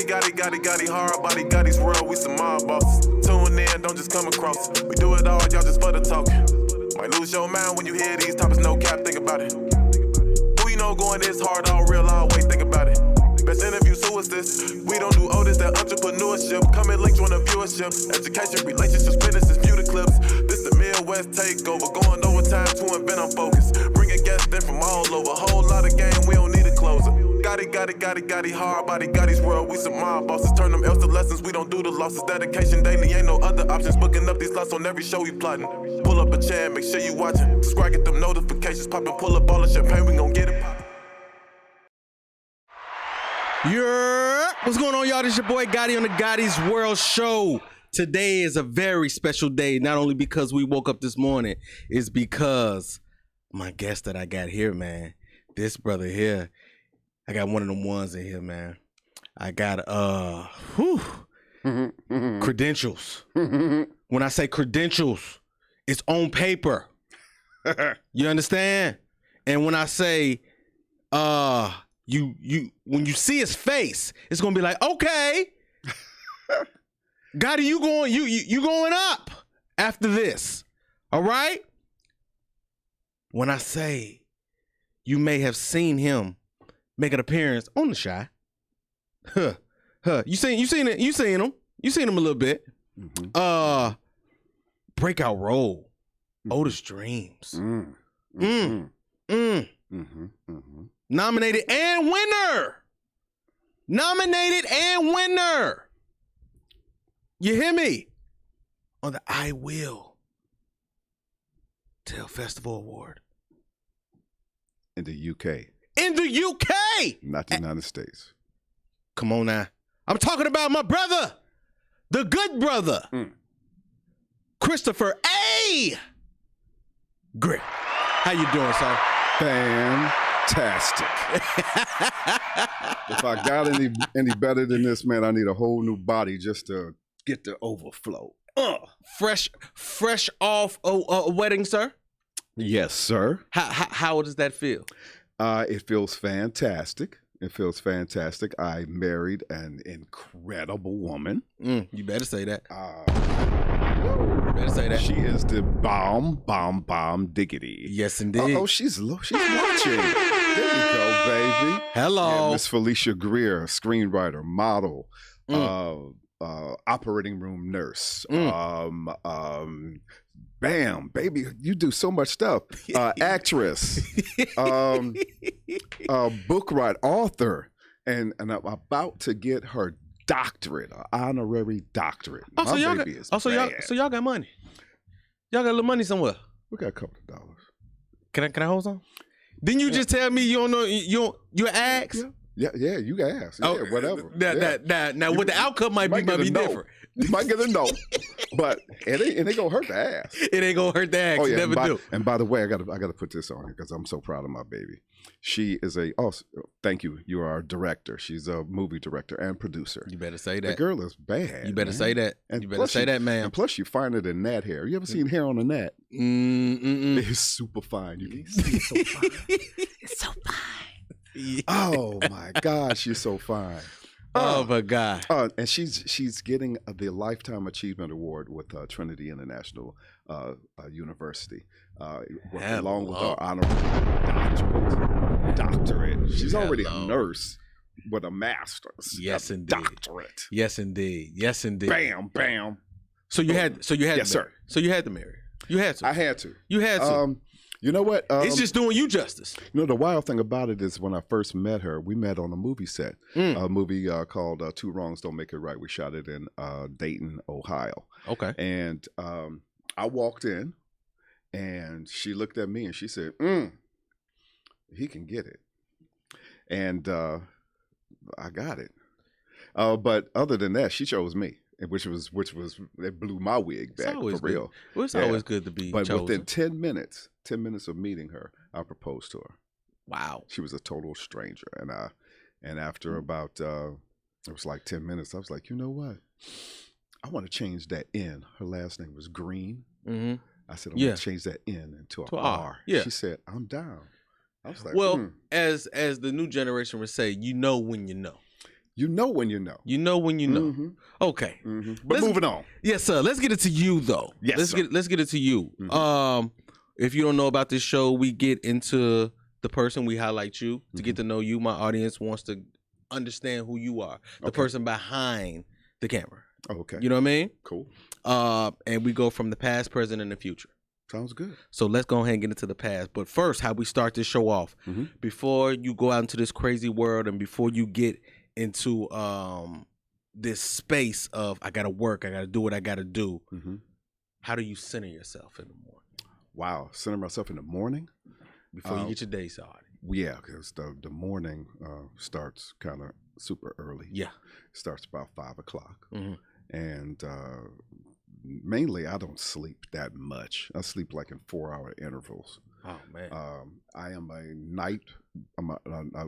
Gotti, hard body, Gotti's world, we some mob bosses. Tune in, don't just come across. We do it all, y'all just for the talking. Might lose your mind when you hear these topics, no cap, think about it. Who you know going this hard, all real, always think about it. Best interview, so is this. We don't do Otis, that entrepreneurship. Come and link, join the viewership. Education, relationships, businesses, view the clips. This the Midwest takeover, going overtime to invent on focus. Bringing guests in from all over, whole lot of game, we don't need a closer. Gotti, hard body, Gotti's world, we some mob bosses. Turn them L's to lessons, we don't do the losses. Dedication daily, ain't no other options. Booking up these slots on every show we plotting. Pull up a chair, make sure you watching. Subscribe, get them notifications popping. Pull up all the champagne, we gon' get it poppin'. Yeah, what's going on, y'all? This your boy Gotti on the Gotti's World Show. Today is a very special day, not only because we woke up this morning, it's because my guest that I got here, man, this brother here, I got one of them ones in here, man. I got, credentials. When I say credentials, it's on paper. You understand? And when I say, when you see his face, it's gonna be like, okay, Gotti, you going up after this, all right? When I say you may have seen him make an appearance on The Chi, you seen him a little bit. Mm-hmm. Breakout role, Otis Dreams. Nominated and winner. You hear me? On the I Will Tell Festival Award. In the UK. Not the United States. Come on now. I'm talking about my brother, the good brother, Christopher A. Greer. How you doing, sir? Fantastic. If I got any better than this, man, I need a whole new body just to get the overflow. Fresh off a wedding, sir? Yes, sir. How does that feel? It feels fantastic. I married an incredible woman. You better say that. She is the bomb diggity. Yes, indeed. Oh, she's watching. There you go, baby. Hello. Yeah, Miss Felicia Greer, screenwriter, model, operating room nurse. Bam, baby, you do so much stuff. Actress, book writer, author, and I'm about to get her doctorate, an honorary doctorate. So y'all got money. Y'all got a little money somewhere. We got a couple of dollars. Can I hold some? Didn't you just tell me you don't know you ask? Yeah, you can ask. Yeah, whatever. Now what the outcome might be different. You might get a no, but it ain't gonna hurt to ask. It ain't gonna hurt to ask. Never do. And by the way, I gotta put this on here because I'm so proud of my baby. She is thank you. You are our director. She's a movie director and producer. You better say that. The girl is bad. You better say that. And you better say that, man. And plus, you find it in gnat hair. You ever seen hair on a gnat? It's super fine. You can see it's so fine. It's so fine. Yeah. Oh my God, she's so fine. Oh my God! And she's getting the Lifetime Achievement Award with Trinity International University, along with her honorary doctorate. She's already a nurse with a master's. Yes, indeed. Doctorate. Yes, indeed. Bam. So you had. Yes, sir. So you had to marry. You had to. I had to. You had to. You know what? It's just doing you justice. You know, the wild thing about it is when I first met her, we met on a movie set, a movie called Two Wrongs Don't Make It Right. We shot it in Dayton, Ohio. Okay. And I walked in and she looked at me and she said, he can get it. And I got it. But other than that, she chose me. Which was it blew my wig back for real. Well, it's always good to be chosen. Within 10 minutes of meeting her, I proposed to her. Wow. She was a total stranger, and after about it was like 10 minutes, I was like, you know what? I want to change that N. Her last name was Green. Mm-hmm. I said, I want to change that N into an R. Yeah. She said, I'm down. I was like, well, as the new generation would say, you know when you know. You know when you know. You know when you know. Mm-hmm. Okay. Mm-hmm. But moving on. Yes, sir. Let's get it to you though. Yes, let's get it to you. Mm-hmm. If you don't know about this show, we get into the person, we highlight you to get to know you. My audience wants to understand who you are, the person behind the camera. Okay. You know what I mean? Cool. And we go from the past, present, and the future. Sounds good. So let's go ahead and get into the past. But first, how we start this show off, before you go out into this crazy world and before you get into this space of I gotta work, I gotta do what I gotta do, how do you center yourself in the morning? Wow. Center myself in the morning? Before you get your day started. Yeah, because the morning starts kind of super early. Yeah. It starts about 5 o'clock. And mainly I don't sleep that much. I sleep like in 4-hour intervals. Oh, man. I am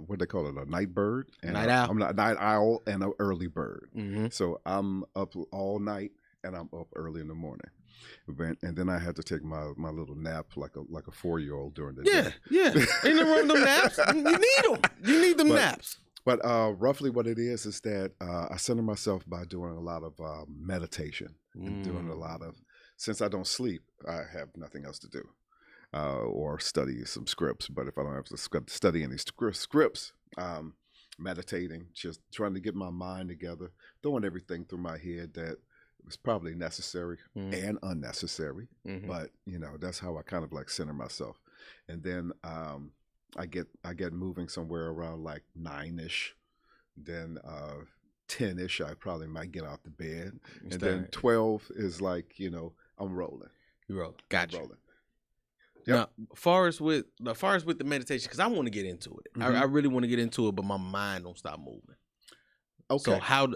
what they call it, a night bird. And night owl. I'm a night owl and an early bird. So I'm up all night and I'm up early in the morning. And then I had to take my little nap like a 4-year-old during the day. Yeah. Ain't no wrong with them naps. You need them. You need them naps. But roughly what it is that I center myself by doing a lot of meditation and doing a lot of, since I don't sleep, I have nothing else to do or study some scripts. But if I don't have to study any scripts, meditating, just trying to get my mind together, throwing everything through my head that was probably necessary and unnecessary. But, that's how I kind of like center myself. And then I get moving somewhere around like 9-ish. Then 10-ish, I probably might get out the bed. And then 12 is like, I'm rolling. You rolling. Gotcha. Rolling. Yep. Now, as far as with the meditation, because I want to get into it. I really want to get into it, but my mind don't stop moving. Okay. So how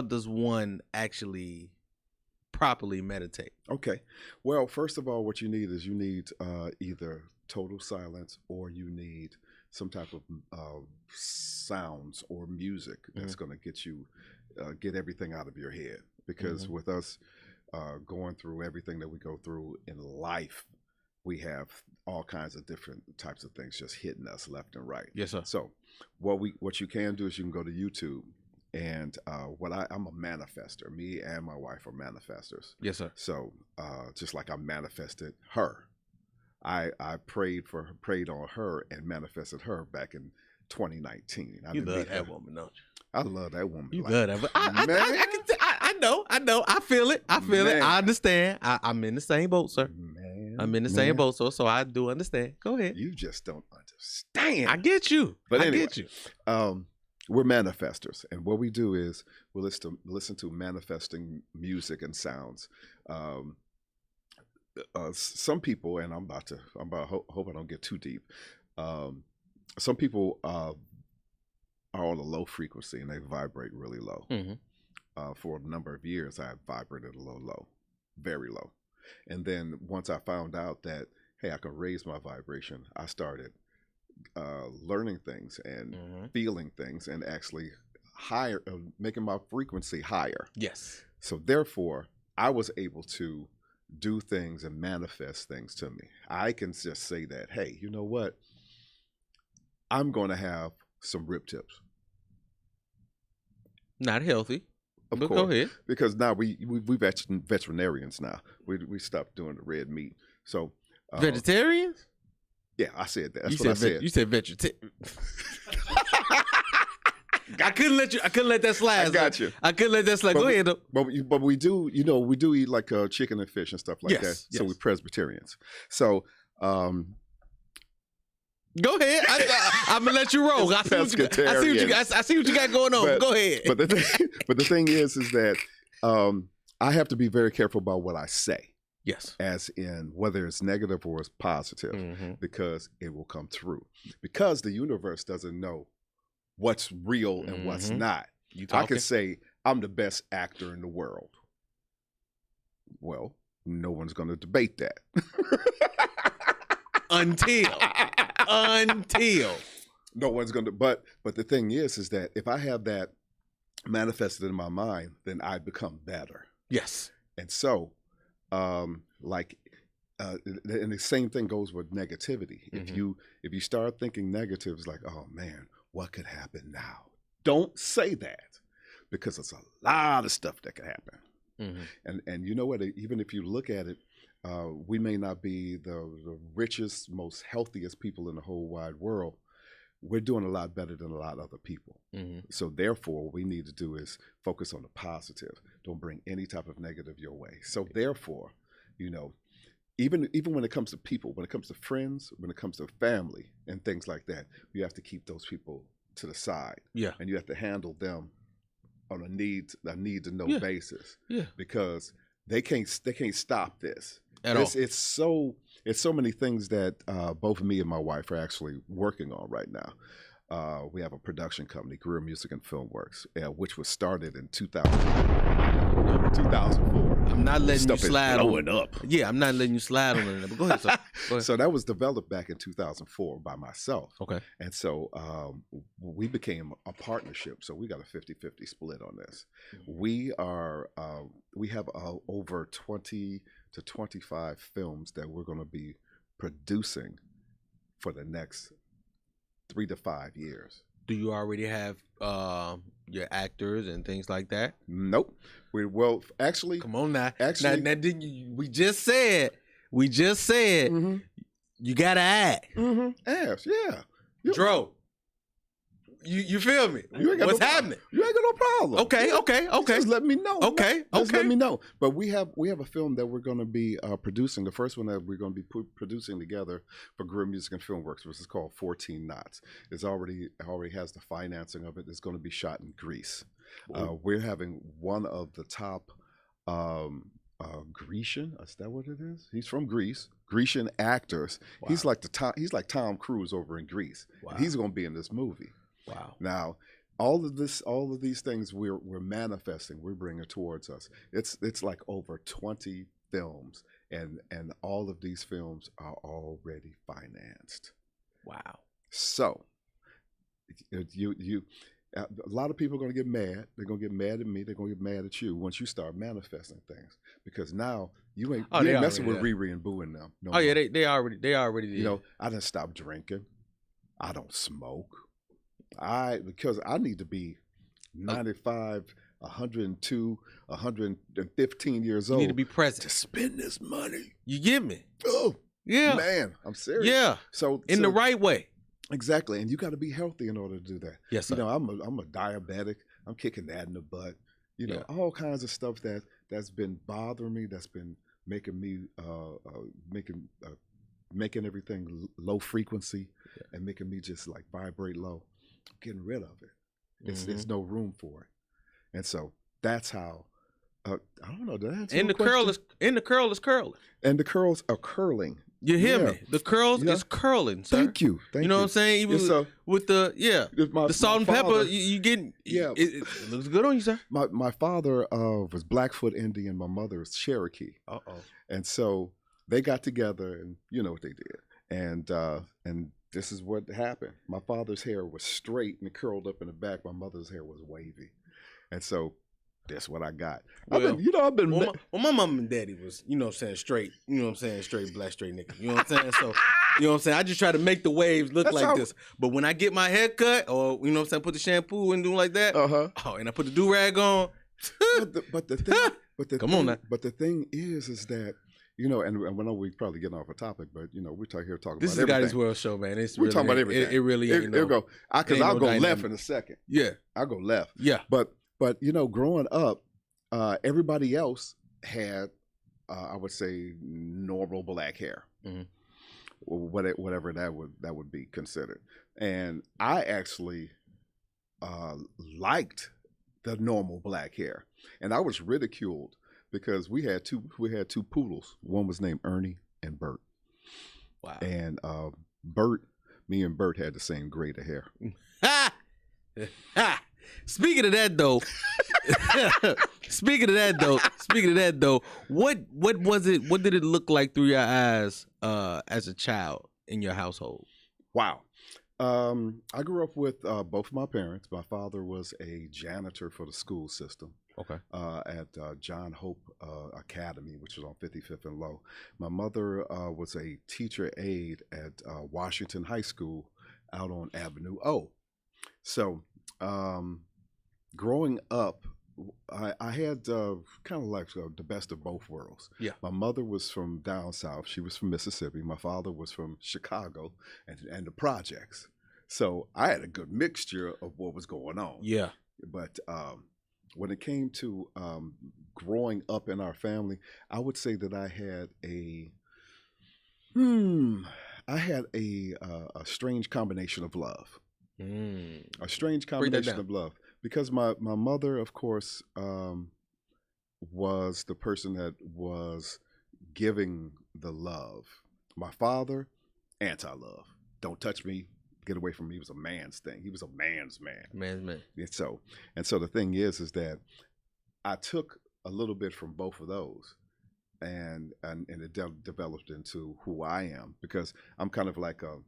does one actually properly meditate? Okay. Well, first of all, what you need is either total silence or you need some type of sounds or music that's going to get you get everything out of your head. Because with us going through everything that we go through in life, we have all kinds of different types of things just hitting us left and right. Yes, sir. So what you can do is you can go to YouTube, and I'm a manifester. Me and my wife are manifestors. Yes, sir. So just like I manifested her, I prayed on her and manifested her back in 2019. You love that woman, don't you? I love that woman. You love that. I know. I feel it. I understand. I'm in the same boat, sir. Man, I'm in the same boat, so I do understand. Go ahead. You just don't understand. I get you. But I anyway, get you. We're manifestors, and what we do is we listen to manifesting music and sounds. Some people, and hope I don't get too deep. Some people are on a low frequency and they vibrate really low. For a number of years, I vibrated a little low, very low. And then once I found out that, hey, I can raise my vibration, I started learning things and feeling things and actually making my frequency higher. Yes. So therefore, I was able to do things and manifest things to me. I can just say that, hey, you know what? I'm going to have some rib tips. Not healthy. Of but course, go ahead. because now we veterinarians now. We stopped doing the red meat. So vegetarians? Yeah, I said that. That's what I said. You said vegetarian. I couldn't let that slide. I got you. I couldn't let that slide. Go ahead though. But we do eat like chicken and fish and stuff like that. Yes. So we're Presbyterians. So go ahead. I'm gonna let you roll. I see what you got going on. Go ahead. But the thing is that I have to be very careful about what I say. Yes. As in whether it's negative or it's positive, because it will come through. Because the universe doesn't know what's real and what's not. I can say I'm the best actor in the world. Well, no one's going to debate that. Until no one's going to. But the thing is that if I have that manifested in my mind, then I become better. Yes. And so, and the same thing goes with negativity. If you start thinking negative, it's like, oh man, what could happen now? don't say that because there's a lot of stuff that can happen. Mm-hmm. And you know what? Even if you look at it, we may not be the richest, most healthiest people in the whole wide world. We're doing a lot better than a lot of other people. Mm-hmm. So therefore, what we need to do is focus on the positive. Don't bring any type of negative your way. So therefore, you know, even when it comes to people, when it comes to friends, when it comes to family and things like that, you have to keep those people to the side. Yeah. And you have to handle them on a need to know basis. Yeah. Because they can't stop this. At all. It's so many things that both me and my wife are actually working on right now. We have a production company, Greer Music and Filmworks, which was started in 2004. I'm not letting Stuff you slide is blowing on. up. Yeah, I'm not letting you slide on it. But go ahead, sir. Go ahead. So that was developed back in 2004 by myself. Okay. And so we became a partnership. So we got a 50-50 split on this. We have over 20 to 25 films that we're going to be producing for the next 3 to 5 years. Do you already have your actors and things like that? Nope. Actually, Come on now. Actually, now we just said mm-hmm. you gotta act. Mm-hmm. Ask, yeah. Dro, you feel me? You ain't got What's no happening? You ain't got no problem. Okay. Just let me know. Okay. Just let me know. But we have a film that we're going to be producing. The first one that we're going to be producing together for Greer Music and Filmworks, which is called 14 Knots. It already has the financing of it. It's going to be shot in Greece. We're having one of the top Grecian. Is that what it is? He's from Greece. Grecian actors. Wow. He's like Tom Cruise over in Greece. Wow. He's going to be in this movie. Wow. Now, all of these things we're manifesting, we're bringing towards us. It's like over 20 films, and all of these films are already financed. Wow. So, a lot of people are going to get mad. They're going to get mad at me. They're going to get mad at you once you start manifesting things, because now you ain't messing with Riri and Boo and them. No more. Yeah, they already did. You know, I didn't stop drinking. I don't smoke. Because I need to be 95, 102, 115 years old. You need to be present to spend this money. You get me? Oh, yeah, man, I'm serious. Yeah, so the right way. Exactly, and you got to be healthy in order to do that. Yes, sir. You know, I'm a diabetic. I'm kicking that in the butt. You know, all kinds of stuff that's been bothering me. That's been making me making everything low frequency and making me just like vibrate low. I'm getting rid of it. There's no room for it, and so that's how. I don't know. Did I answer the curl is curling. And the curls are curling. You hear me? The curls is curling, sir. Thank you. You know what I'm saying? Even with the the salt and pepper, you getting it looks good on you, sir. My father was Blackfoot Indian. My mother is Cherokee. And so they got together, and you know what they did, and this is what happened. My father's hair was straight and curled up in the back. My mother's hair was wavy, and so that's what I got. Well, my mom and daddy was, you know what I'm saying, straight, you know what I'm saying, straight black, straight nigga. You know what I'm saying? So, you know what I'm saying? I just try to make the waves look like this. But when I get my hair cut, or, you know what I'm saying, put the shampoo and do like that, and I put the do-rag on. but the thing is that, you know, and I know we probably getting off a topic, but you know, we're talking about everything. This is Gotti's World Show, man. We're talking about everything. It really ain't. I'll go left in a second. Yeah, I'll go left. Yeah, but you know, growing up, everybody else had, I would say, normal black hair, whatever that would be considered, and I actually liked the normal black hair, and I was ridiculed. Because we had two poodles. One was named Ernie and Bert. Wow. And me and Bert had the same grade of hair. Speaking of that though, what was it? What did it look like through your eyes as a child in your household? Wow. I grew up with both of my parents. My father was a janitor for the school system. Okay. At John Hope Academy, which was on 55th and Low. My mother was a teacher aide at Washington High School out on Avenue O. So Growing up, I had kind of like the best of both worlds. Yeah. My mother was from down south. She was from Mississippi. My father was from Chicago and the projects. So I had a good mixture of what was going on. Yeah. But when it came to growing up in our family, I would say that I had a strange combination of love. A strange combination of love. Because my mother, of course, was the person that was giving the love. My father, anti-love. Don't touch me. Get away from me. It was a man's thing. He was a man's man. Man's man. And so the thing is that I took a little bit from both of those, and it developed into who I am, because I'm kind of like a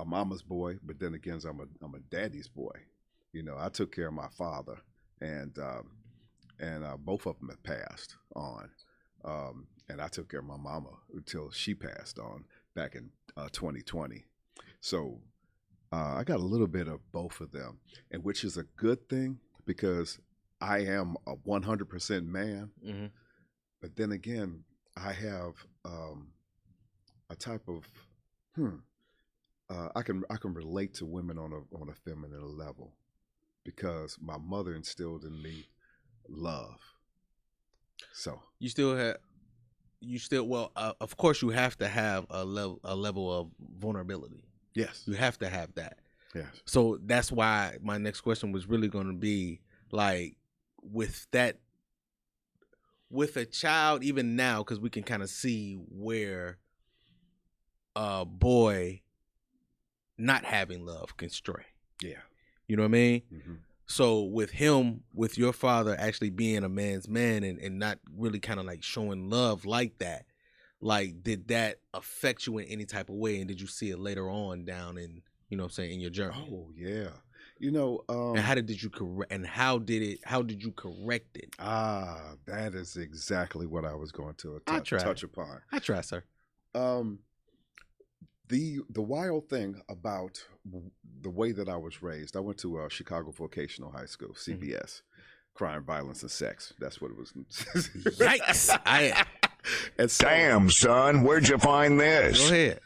mama's boy, but then again, I'm a daddy's boy. You know, I took care of my father, and both of them have passed on, and I took care of my mama until she passed on back in 2020. So I got a little bit of both of them, and which is a good thing, because I am a 100% man. Mm-hmm. But then again, I have a type of I can relate to women on a feminine level, because my mother instilled in me love. So of course you have to have a level of vulnerability. Yes, you have to have that. Yes. So that's why my next question was really going to be like, with a child, even now, because we can kind of see where a boy not having love can stray. Yeah. You know what I mean? Mm-hmm. So with your father actually being a man's man and not really kind of like showing love like that, like, did that affect you in any type of way? And did you see it later on down in, you know what I'm saying, in your journey? Oh, yeah. You know, and how did you correct it? That is exactly what I was going to touch upon. I try, sir. The wild thing about the way that I was raised, I went to Chicago Vocational High School, CVS, mm-hmm. Crime, Violence, and Sex. That's what it was. Yikes! And so, damn, son, where'd you find this? Go ahead.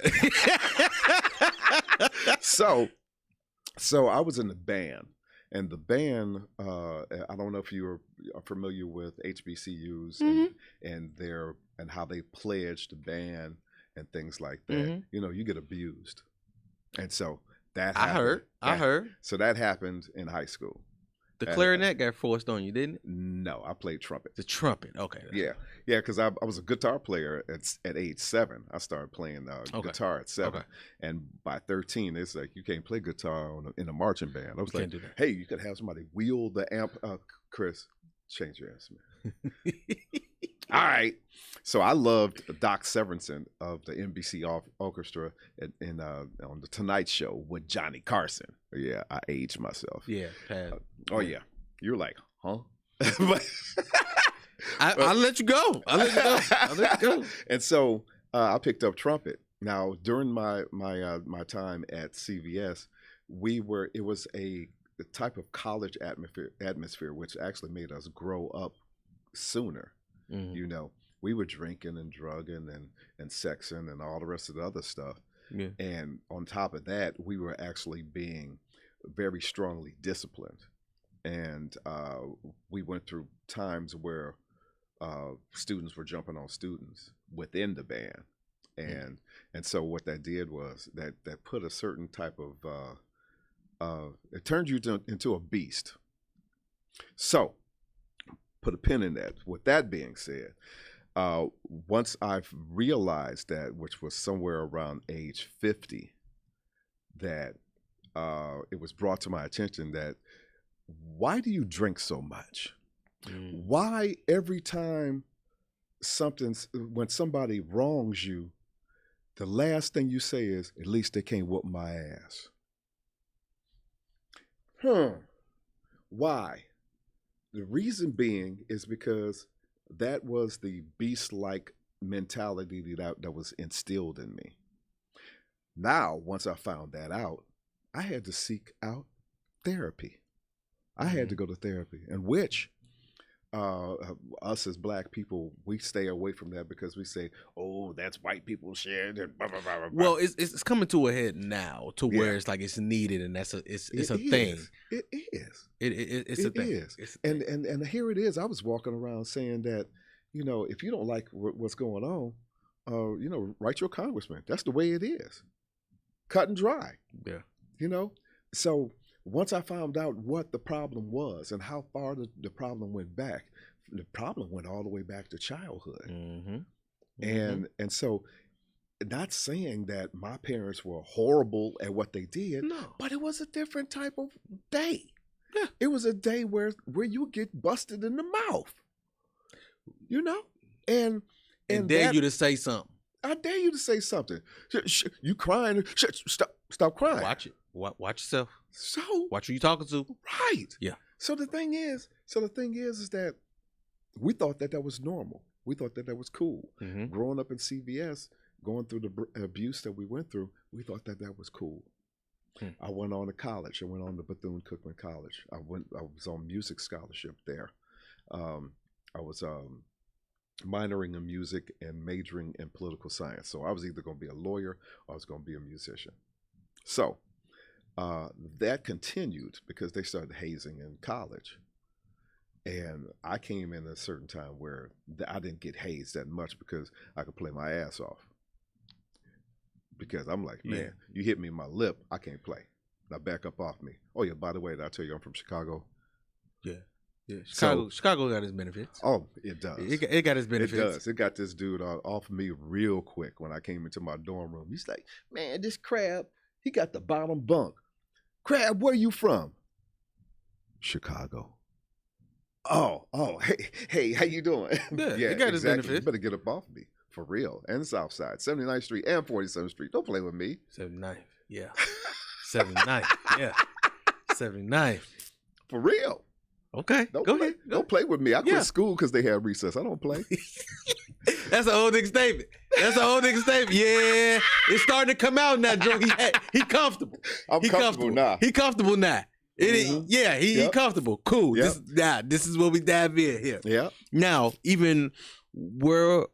So I was in the band, and the band, I don't know if you are familiar with HBCUs, mm-hmm. and how they pledge the band and things like that. Mm-hmm. You know, you get abused. And so that happened. I heard. So that happened in high school. The clarinet got forced on you, didn't it? No, I played trumpet. The trumpet, okay. Yeah, because I was a guitar player at age 7. I started playing guitar at 7. Okay. And by 13, it's like, you can't play guitar in a marching band. I was like, hey, you could have somebody wheel the amp. Chris, change your ass, man. All right. So I loved Doc Severinsen of the NBC Orchestra on the Tonight Show with Johnny Carson. Yeah, I aged myself. Yeah. Oh yeah, you're like, huh? I'll let you go. I'll let you go. And so I picked up trumpet. Now during my time at CVS, it was a type of college atmosphere, which actually made us grow up sooner. Mm-hmm. You know, we were drinking and drugging and sexing and all the rest of the other stuff. Yeah. And on top of that, we were actually being very strongly disciplined. And we went through times where students were jumping on students within the band. And so what that did was that put a certain type of, it turned you into a beast. So put a pin in that. With that being said, once I've realized that, which was somewhere around age 50, that it was brought to my attention that, why do you drink so much? Why every time when somebody wrongs you, the last thing you say is, at least they can't whoop my ass? Why? The reason being is because that was the beast-like mentality that was instilled in me. Now, once I found that out, I had to seek out therapy. I had to go to therapy, and which us as black people, we stay away from that because we say, "Oh, that's white people shit." Blah, blah, blah, blah. Well, it's coming to a head now to where it's like it's needed, and it's a thing. It is. It's a thing. Is. And here it is. I was walking around saying that, if you don't like what's going on, write your congressman. That's the way it is. Cut and dry. Yeah. So once I found out what the problem was and how far the problem went back, the problem went all the way back to childhood. And so, not saying that my parents were horrible at what they did, but it was a different type of day. Yeah. It was a day where you get busted in the mouth, and dare you to say something. I dare you to say something. You crying? Stop crying. Watch it. Watch yourself. So watch who you talking to. Right. Yeah. So the thing is that we thought that was normal. We thought that was cool. Growing up in CVS, going through the abuse that we went through, we thought that was cool. I went on to college. I went on to Bethune-Cookman College. I was on music scholarship there. I was minoring in music and majoring in political science. So I was either going to be a lawyer or I was going to be a musician. So that continued because they started hazing in college. And I came in at a certain time where I didn't get hazed that much because I could play my ass off. Because I'm like, man, you hit me in my lip, I can't play. Now back up off me. Oh yeah, by the way, did I tell you I'm from Chicago? Yeah. Chicago got its benefits. Oh, it does. It got its benefits. It does. It got this dude off me real quick when I came into my dorm room. He's like, man, this crab, he got the bottom bunk. Crab, where you from? Chicago. Oh, hey, how you doing? Yeah, it got its benefits. You better get up off me. For real. And South Side, 79th Street and 47th Street. Don't play with me. 79th, yeah. 79th, yeah. 79th. For real. Okay, go ahead. Don't play with me. I quit school because they had recess. I don't play. That's an old nigga statement. Yeah, it's starting to come out now, Joe. He comfortable. He comfortable now. He comfortable now. He comfortable. Cool. Yep. This is what we dive in here. Yeah. Now, even where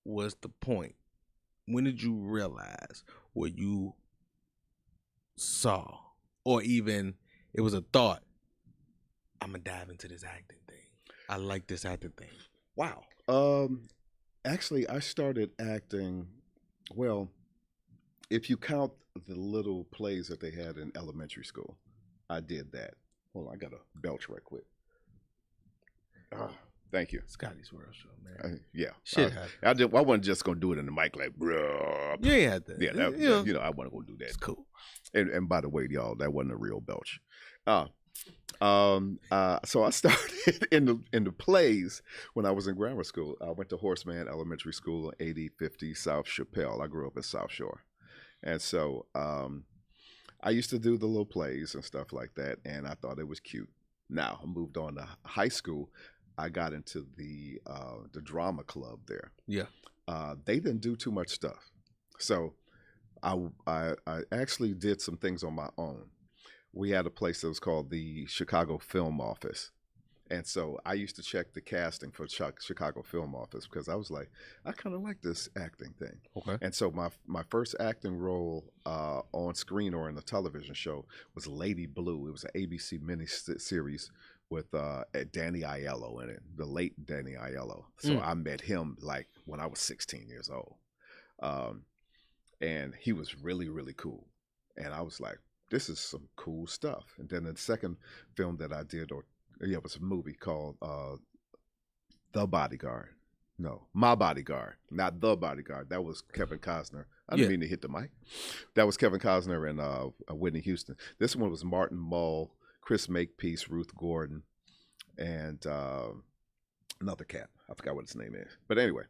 was the point? When did you realize what you saw, or even it was a thought? I'm gonna dive into this acting thing. I like this acting thing. Wow. Actually, I started acting. Well, if you count the little plays that they had in elementary school, I did that. Hold on, I got to belch right quick. Thank you. Scotty's World Show, man. Yeah. Shit I wasn't just going to do it in the mic like, bro. You ain't had that. Yeah, I wasn't going to do that. It's cool. And by the way, y'all, that wasn't a real belch. So I started in the plays when I was in grammar school. I went to Horseman Elementary School, 8050 South Chappelle. I grew up in South Shore. And so I used to do the little plays and stuff like that, and I thought it was cute. Now, I moved on to high school. I got into the drama club there. Yeah. They didn't do too much stuff. So I actually did some things on my own. We had a place that was called the Chicago Film Office. And so I used to check the casting for Chicago Film Office because I was like, I kind of like this acting thing. Okay. And so my first acting role on screen or in a television show was Lady Blue. It was an ABC miniseries with Danny Aiello in it, the late Danny Aiello. So I met him like when I was 16 years old. And he was really, really cool. And I was like, this is some cool stuff. And then the second film that I did, it was a movie called The Bodyguard. No, My Bodyguard, not The Bodyguard. That was Kevin Costner. I didn't mean to hit the mic. That was Kevin Costner and Whitney Houston. This one was Martin Mull, Chris Makepeace, Ruth Gordon, and another cat. I forgot what his name is. But anyway,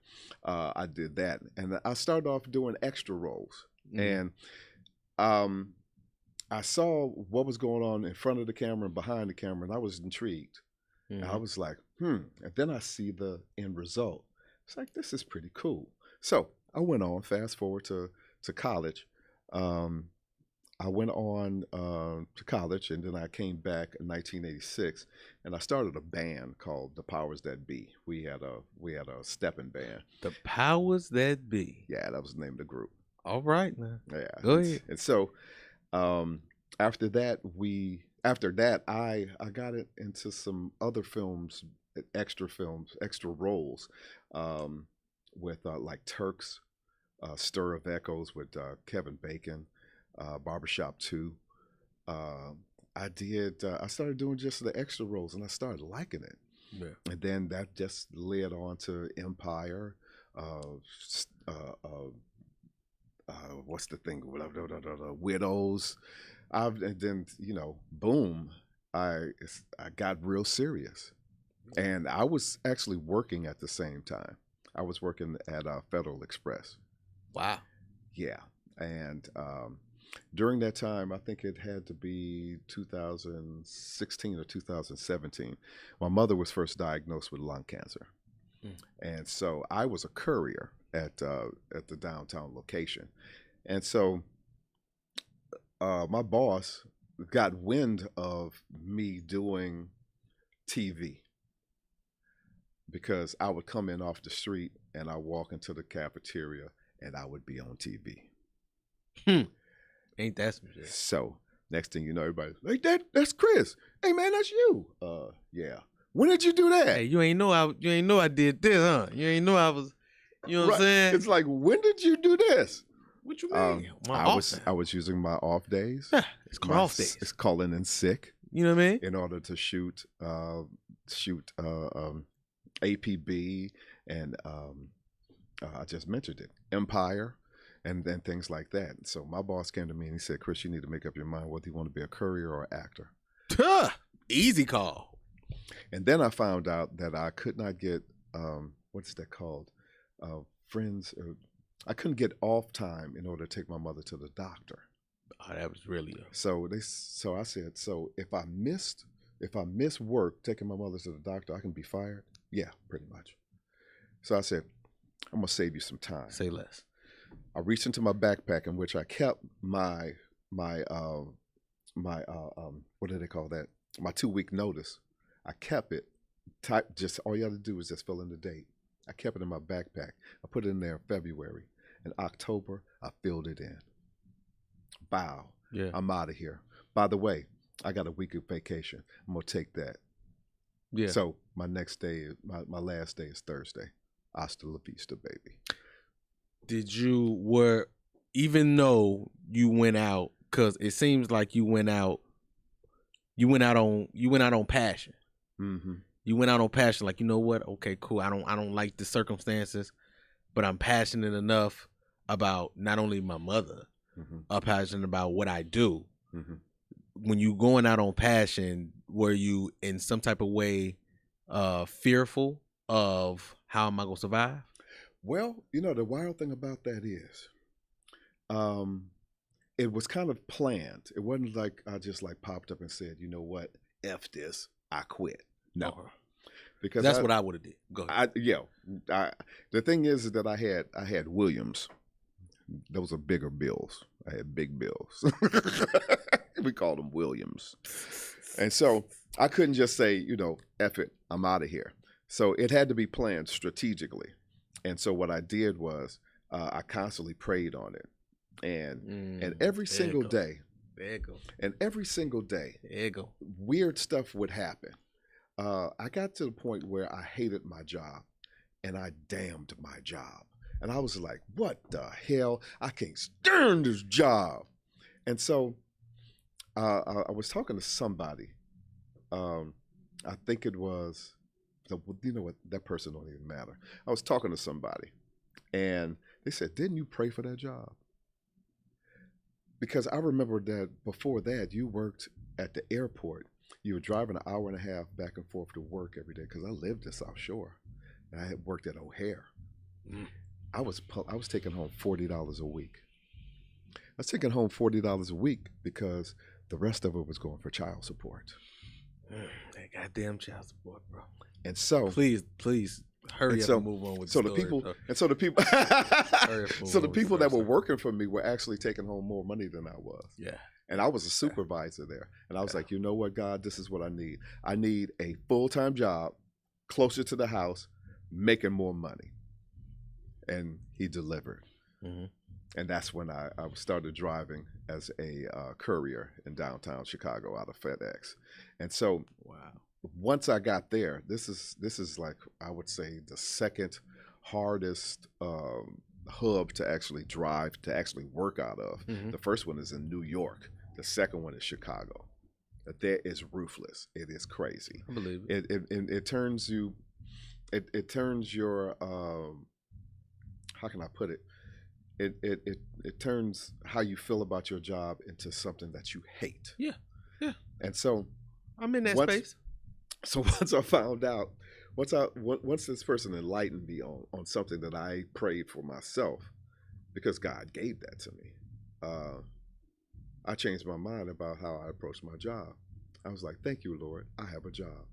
I did that. And I started off doing extra roles. And I saw what was going on in front of the camera and behind the camera, and I was intrigued. And I was like, And then I see the end result. It's like, this is pretty cool. So I went on, fast forward to college. I went on to college, and then I came back in 1986, and I started a band called The Powers That Be. We had a stepping band. The Powers That Be. Yeah, that was the name of the group. All right, now. Yeah. Go ahead. And so after that, I got it into some other films, extra roles with like Turks, Stir of Echoes with Kevin Bacon, Barbershop 2. I started doing just the extra roles, and I started liking it. Yeah. And then that just led on to Empire, what's the thing? Widows. And then, boom, I got real serious. And I was actually working at the same time. I was working at Federal Express. Wow. Yeah. And during that time, I think it had to be 2016 or 2017, my mother was first diagnosed with lung cancer. And so I was a courier at the downtown location. And so my boss got wind of me doing TV because I would come in off the street and I walk into the cafeteria and I would be on TV. Ain't that some shit? So next thing you know, everybody's like, that's Chris. Hey man, that's you. Yeah. When did you do that? Hey, you ain't know I did this, huh? You ain't know I was, you know what I'm saying? It's like, when did you do this? What you mean? I was using my off days. Yeah, it's called off days. It's calling in sick. You know what I mean? In order to shoot APB and I just mentioned it, Empire, and then things like that. So my boss came to me and he said, Chris, you need to make up your mind whether you want to be a courier or an actor. Easy call. And then I found out that I could not get what's that called? Friends. I couldn't get off time in order to take my mother to the doctor. Oh, that was really. So I said, so if I miss work taking my mother to the doctor, I can be fired. Yeah, pretty much. So I said, I'm gonna save you some time. Say less. I reached into my backpack in which I kept my what do they call that? My 2-week notice. I kept it. Just all you have to do is just fill in the date. I kept it in my backpack. I put it in there in February. In October, I filled it in. Bow. Yeah. I'm out of here. By the way, I got a week of vacation. I'm gonna take that. Yeah. So my next day, my last day is Thursday. Hasta la vista, baby. Even though you went out, because it seems like you went out on passion. Mm-hmm. You went out on passion, like, you know what? Okay, cool. I don't like the circumstances, but I'm passionate enough about not only my mother, I'm passionate about what I do. Mm-hmm. When you going out on passion, were you in some type of way fearful of how am I gonna survive? Well, the wild thing about that is, it was kind of planned. It wasn't like I just popped up and said, you know what, F this, I quit. No, because that's what I would have did. Go ahead. The thing is that I had Williams. Those are bigger bills. I had big bills. We called them Williams. And so I couldn't just say, F it, I'm out of here. So it had to be planned strategically. And so what I did was I constantly prayed on it. And every single day, weird stuff would happen. I got to the point where I hated my job and I damned my job. And I was like, what the hell? I can't stand this job. And so I was talking to somebody. I think it was, what, that person don't even matter. I was talking to somebody and they said, didn't you pray for that job? Because I remember that before that, you worked at the airport. You were driving an hour and a half back and forth to work every day because I lived in South Shore and I had worked at O'Hare. I was taking home $40 a week. I was taking home $40 a week because the rest of it was going for child support. That goddamn child support, bro. And so please Hurry And up so- and move on with So the the story, people, though. and so the people, up, so the move on people with that the were story. working for me were actually taking home more money than I was. Yeah. And I was a supervisor there. And I was like, you know what, God, this is what I need. I need a full-time job closer to the house, making more money. And he delivered. Mm-hmm. And that's when I started driving as a courier in downtown Chicago out of FedEx. And so Wow. once I got there, this is like, I would say, the second hardest hub to actually drive, to actually work out of. Mhm. The first one is in New York. The second one is Chicago. That is ruthless. It is crazy. I believe it. It turns you, it turns your, how can I put it? It turns how you feel about your job into something that you hate. Yeah. Yeah. And so I'm in that once- space. So once I found out, once this person enlightened me on something that I prayed for myself, because God gave that to me, I changed my mind about how I approached my job. I was like, thank you, Lord, I have a job.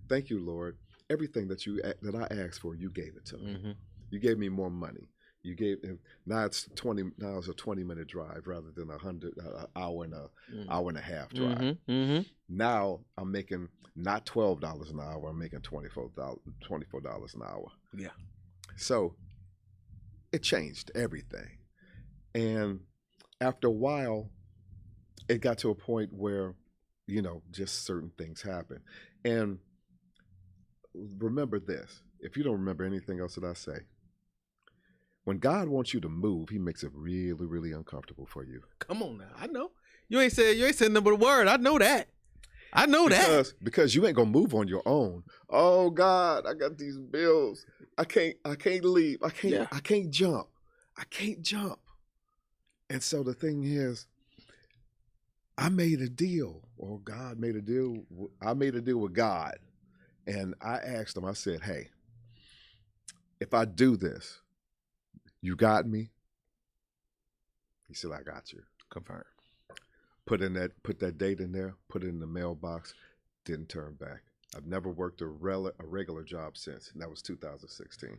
Thank you, Lord, everything that I asked for, you gave it to me. Mm-hmm. You gave me more money. You gave now it's a 20-minute drive rather than an hour and a half drive. Mm-hmm. Mm-hmm. Now I'm making not $12 an hour. I'm making $24 an hour. Yeah. So it changed everything. And after a while, it got to a point where, just certain things happen. And remember this, if you don't remember anything else that I say, when God wants you to move, he makes it really, really uncomfortable for you. Come on now. I know. You ain't said nothing but a word. I know that. I know that. Because you ain't gonna move on your own. Oh God, I got these bills. I can't leave. I can't jump. I can't jump. And so the thing is, I made a deal, or God made a deal. I made a deal with God. And I asked him, I said, hey, if I do this, you got me? He said, I got you. Confirm. Put that date in there, put it in the mailbox, didn't turn back. I've never worked a regular job since, and that was 2016.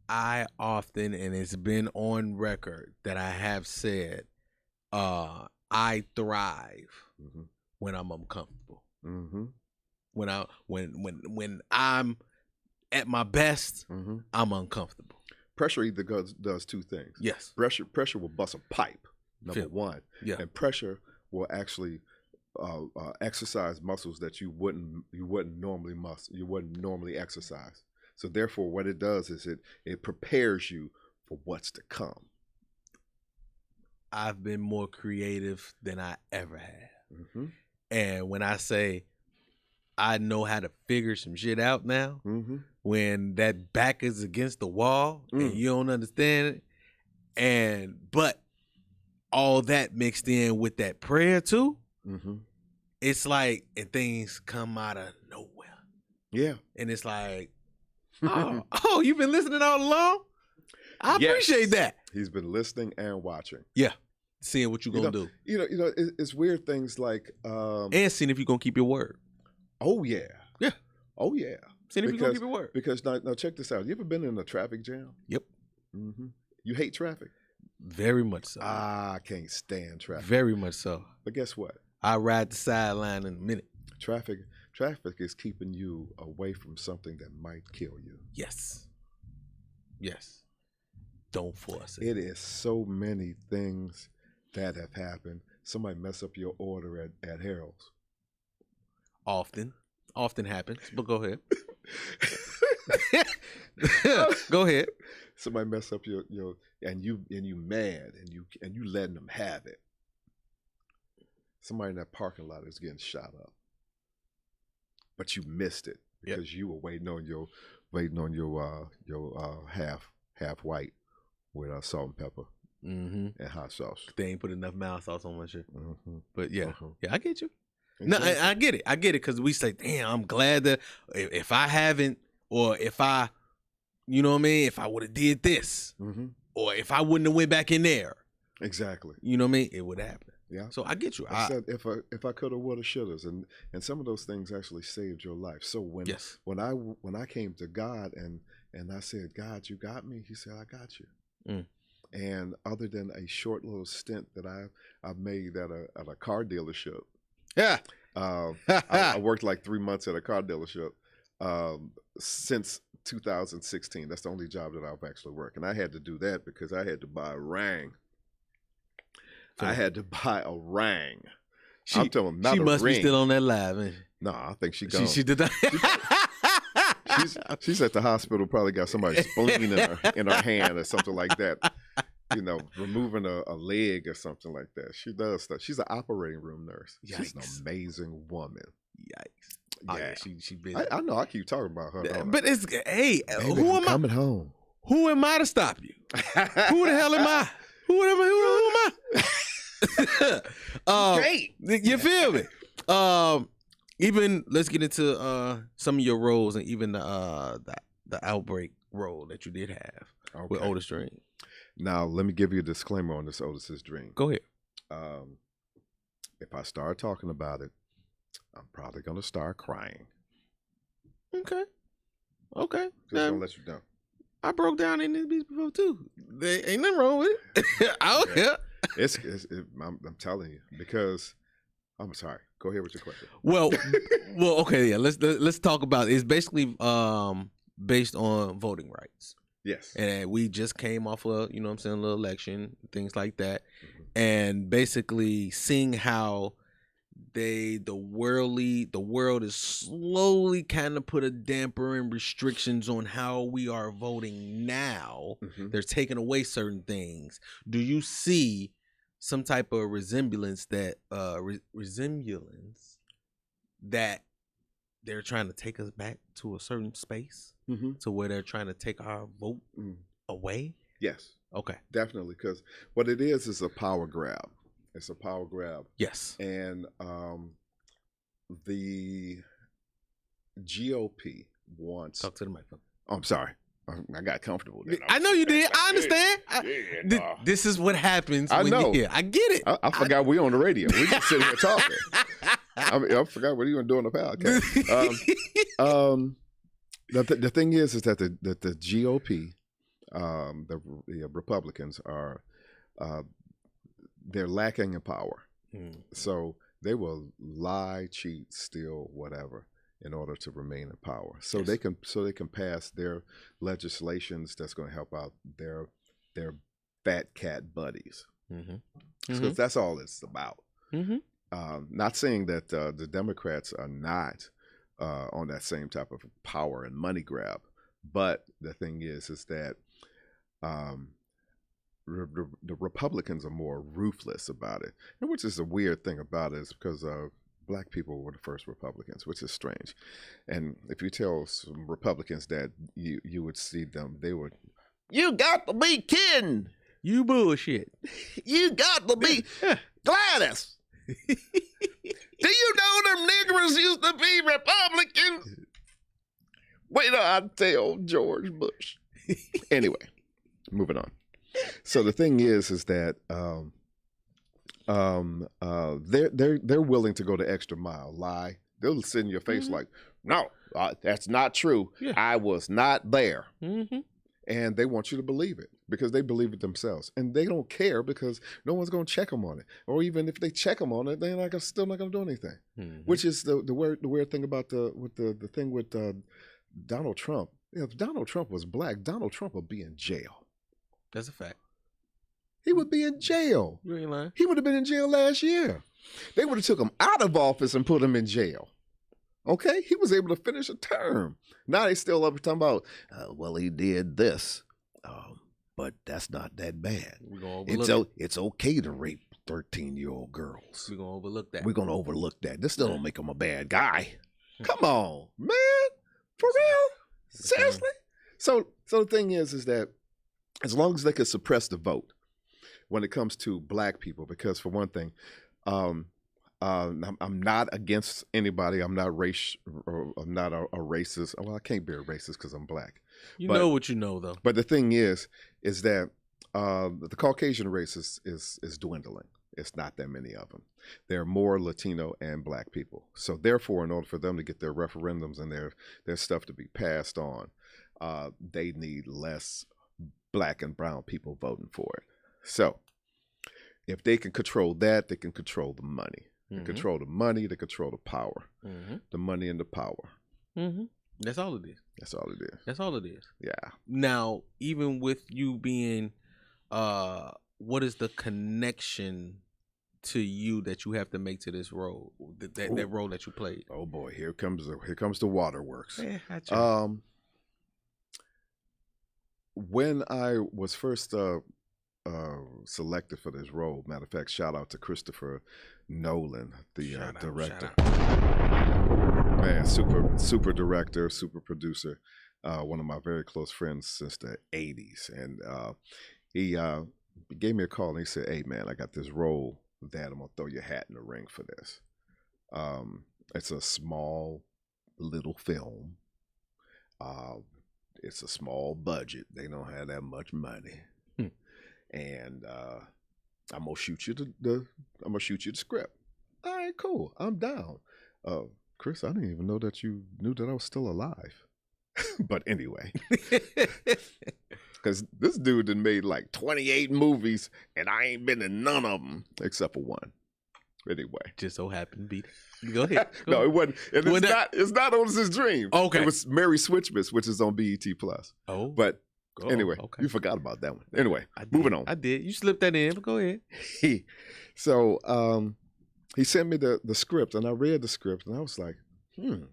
I often, and it's been on record, that I have said, I thrive Mm-hmm. when I'm uncomfortable. Mm-hmm. When I'm at my best, Mm-hmm. I'm uncomfortable. Pressure either does two things. Yes. Pressure will bust a pipe, number one. Yeah. And pressure will actually exercise muscles that you wouldn't normally exercise. So therefore, what it does is it prepares you for what's to come. I've been more creative than I ever have. Mm-hmm. And when I say I know how to figure some shit out now, Mm-hmm. when that back is against the wall and you don't understand it, but all that mixed in with that prayer too, Mm-hmm. it's like, and things come out of nowhere. Yeah. And it's like, oh, you've been listening all along? I Yes. appreciate that. He's been listening and watching. Yeah. Seeing what you're going to do. It's weird things like And seeing if you're going to keep your word. oh yeah. Yeah. Oh yeah. Seeing if you're going to keep your word. Because now check this out. You ever been in a traffic jam? Yep. Mm-hmm. You hate traffic? Very much so. I can't stand traffic. Very much so. But guess what? I'll ride the sideline in a minute. Traffic is keeping you away from something that might kill you. Yes. Yes. Don't force it. It is so many things that have happened. Somebody mess up your order at Harold's. Often happens, but go ahead. Go ahead. Somebody mess up your and you mad and you letting them have it. Somebody in that parking lot is getting shot up, but you missed it because you were waiting on your half white with salt and pepper and hot sauce. They ain't put enough mild sauce on my shit. Mm-hmm. But yeah, Uh-huh. yeah, I get you. Exactly. No, I get it. I get it because we say, damn, I'm glad that if I haven't, or if I, you know what I mean, if I would have did this, Mm-hmm. or if I wouldn't have went back in there, Exactly. you know what I mean, it would happen. Yeah. So I get you. I said if I could have, would have, should have, and some of those things actually saved your life. So when Yes. when I came to God and And I said, God, you got me? He said, I got you. Mm. And other than a short little stint that I've made at a car dealership, Yeah. I worked like 3 months at a car dealership since 2016. That's the only job that I've actually worked. And I had to do that because I had to buy a Rang. I had to buy a Rang. I'm telling not she a must ring. be still on that live. Man. No, I think she gone. She did that. She's at the hospital, probably got somebody's spleen in her hand or something like that. You know, removing a leg or something like that. She does stuff. She's an operating room nurse. Yikes. She's an amazing woman. Yikes. Yeah, Oh, yeah, she busy. I know. I keep talking about her. Don't But it's hey, I? Baby, who I'm am I? coming home. Who am I to stop you? Who the hell am I? Who am I? Great. You feel me? Even let's get into some of your roles and even the outbreak role that you did have with Otis Dream. Now, let me give you a disclaimer on this Otis's Dream. Go ahead. If I start talking about it, I'm probably going to start crying. Okay. Just gonna let you know. I broke down in this piece before too. There ain't nothing wrong with it. Out here. I'm telling you, because I'm sorry. Go ahead with your question. Well, okay, yeah. Let's talk about it. It's basically based on voting rights. Yes. And we just came off of, you know what I'm saying, a little election, things like that. Mm-hmm. And basically seeing how the world is slowly kind of put a damper and restrictions on how we are voting now. Mm-hmm. They're taking away certain things. Do you see some type of resemblance that that they're trying to take us back to a certain space, to where they're trying to take our vote away? Yes. Okay. Definitely, because what it is a power grab. It's a power grab. Yes. And the GOP wants... Talk to the microphone. Oh, I'm sorry. I got comfortable there. I know you did. I understand. This is what happens when you're here. I get it. I forgot we on the radio. We just sitting here talking. I forgot what you were doing on the podcast. The thing is that the GOP, the Republicans are they're lacking in power. So they will lie, cheat, steal, whatever, in order to remain in power. So they can pass their legislations that's going to help out their fat cat buddies. Because that's all it's about. Not saying that the Democrats are not on that same type of power and money grab, but the thing is that the Republicans are more ruthless about it, and which is a weird thing about it, is because Black people were the first Republicans, which is strange. And if you tell some Republicans that, you would see them, they would, you got to be kidding. You bullshit. You got to be Gladys. Do you know them niggers used to be Republicans? Wait till I tell George Bush. Anyway, moving on. So the thing is that they're willing to go the extra mile, lie. They'll sit in your face like, no, that's not true. Yeah. I was not there. And they want you to believe it because they believe it themselves, and they don't care because no one's going to check them on it, or even if they check them on it, they're still not going to do anything. Which is the weird thing about the thing with Donald Trump. If Donald Trump was Black, Donald Trump would be in jail. That's a fact. He would be in jail. You ain't lying. He would have been in jail last year. They would have took him out of office and put him in jail. Okay? He was able to finish a term. Now they still up talking about, well, he did this. But that's not that bad. It's okay to rape 13-year-old girls. We're going to overlook that. We're going to overlook that. This still don't make him a bad guy. Come on, man. For real? Seriously? So the thing is that as long as they could suppress the vote when it comes to Black people, because for one thing, I'm not against anybody. I'm not I'm not a racist. Well, I can't be a racist because I'm Black. You know what you know, though. But the thing is that the Caucasian race is dwindling. It's not that many of them. There are more Latino and Black people. So therefore, in order for them to get their referendums and their stuff to be passed on, they need less black and brown people voting for it. So if they can control that, they can control the money. They control the money, they control the power. The money and the power. That's all it is. That's all it is. That's all it is. Yeah. Now, even with you being, what is the connection to you that you have to make to this role, that role that you played? Oh boy, here comes the waterworks. When I was first selected for this role, matter of fact, shout out to Christopher Nolan, the director. Man, super director, super producer. One of my very close friends since the 80s. And he gave me a call and he said, "Hey man, I got this role that I'm gonna throw your hat in the ring for this." It's a small little film. It's a small budget. They don't have that much money. And I'm gonna shoot you the script. All right, cool. I'm down. Chris, I didn't even know that you knew that I was still alive. But anyway, because this dude had made like 28 movies and I ain't been in none of them except for one. Anyway, just so happened to be. Go ahead. No, it wasn't. And it's not Otis Dream. Okay, it was Mary Switchmas, which is on BET Plus. Oh, but anyway, you forgot about that one. Anyway, moving on. I did. You slipped that in, but go ahead. So he sent me the script, and I read the script, and I was like, man,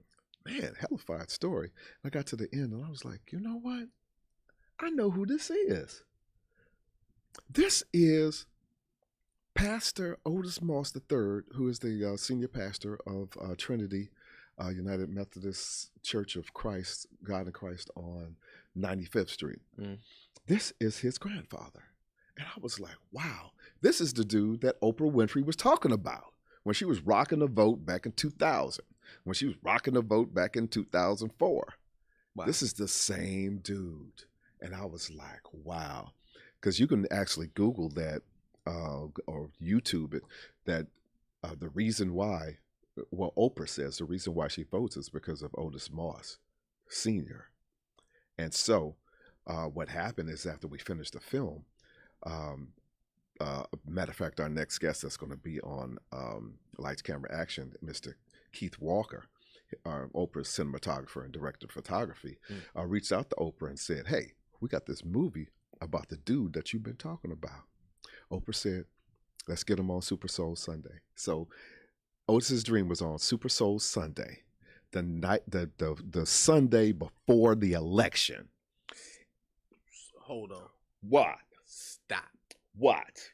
hellified story. I got to the end, and I was like, you know what? I know who this is. This is Pastor Otis Moss III, who is the senior pastor of Trinity United Methodist Church of Christ, God in Christ on 95th Street. This is his grandfather. And I was like, wow, this is the dude that Oprah Winfrey was talking about when she was rocking the vote back in 2000, when she was rocking the vote back in 2004. Wow. This is the same dude. And I was like, wow. Because you can actually Google that or YouTube it, that the reason why, well, Oprah says the reason why she votes is because of Otis Moss Sr. And so what happened is after we finished the film, matter of fact, our next guest that's going to be on Lights, Camera, Action, Mr. Keith Walker, Oprah's cinematographer and director of photography, reached out to Oprah and said, "Hey, we got this movie about the dude that you've been talking about." Oprah said, "Let's get him on Super Soul Sunday." So Otis Dream was on Super Soul Sunday, the Sunday before the election. Hold on. What? Stop. What?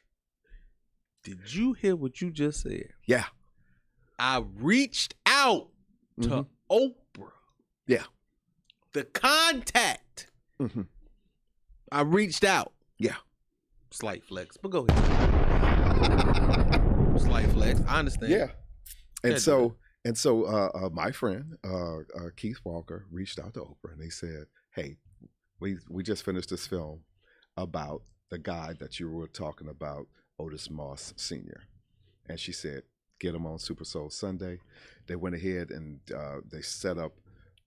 Did you hear what you just said? Yeah. I reached out to Oprah. Yeah. The contact. I reached out. Yeah. Slight flex, but go ahead. Slight flex. I understand. Yeah. And so my friend Keith Walker reached out to Oprah and they said, "Hey, we just finished this film about the guy that you were talking about, Otis Moss Sr." And she said, "Get him on Super Soul Sunday." They went ahead and they set up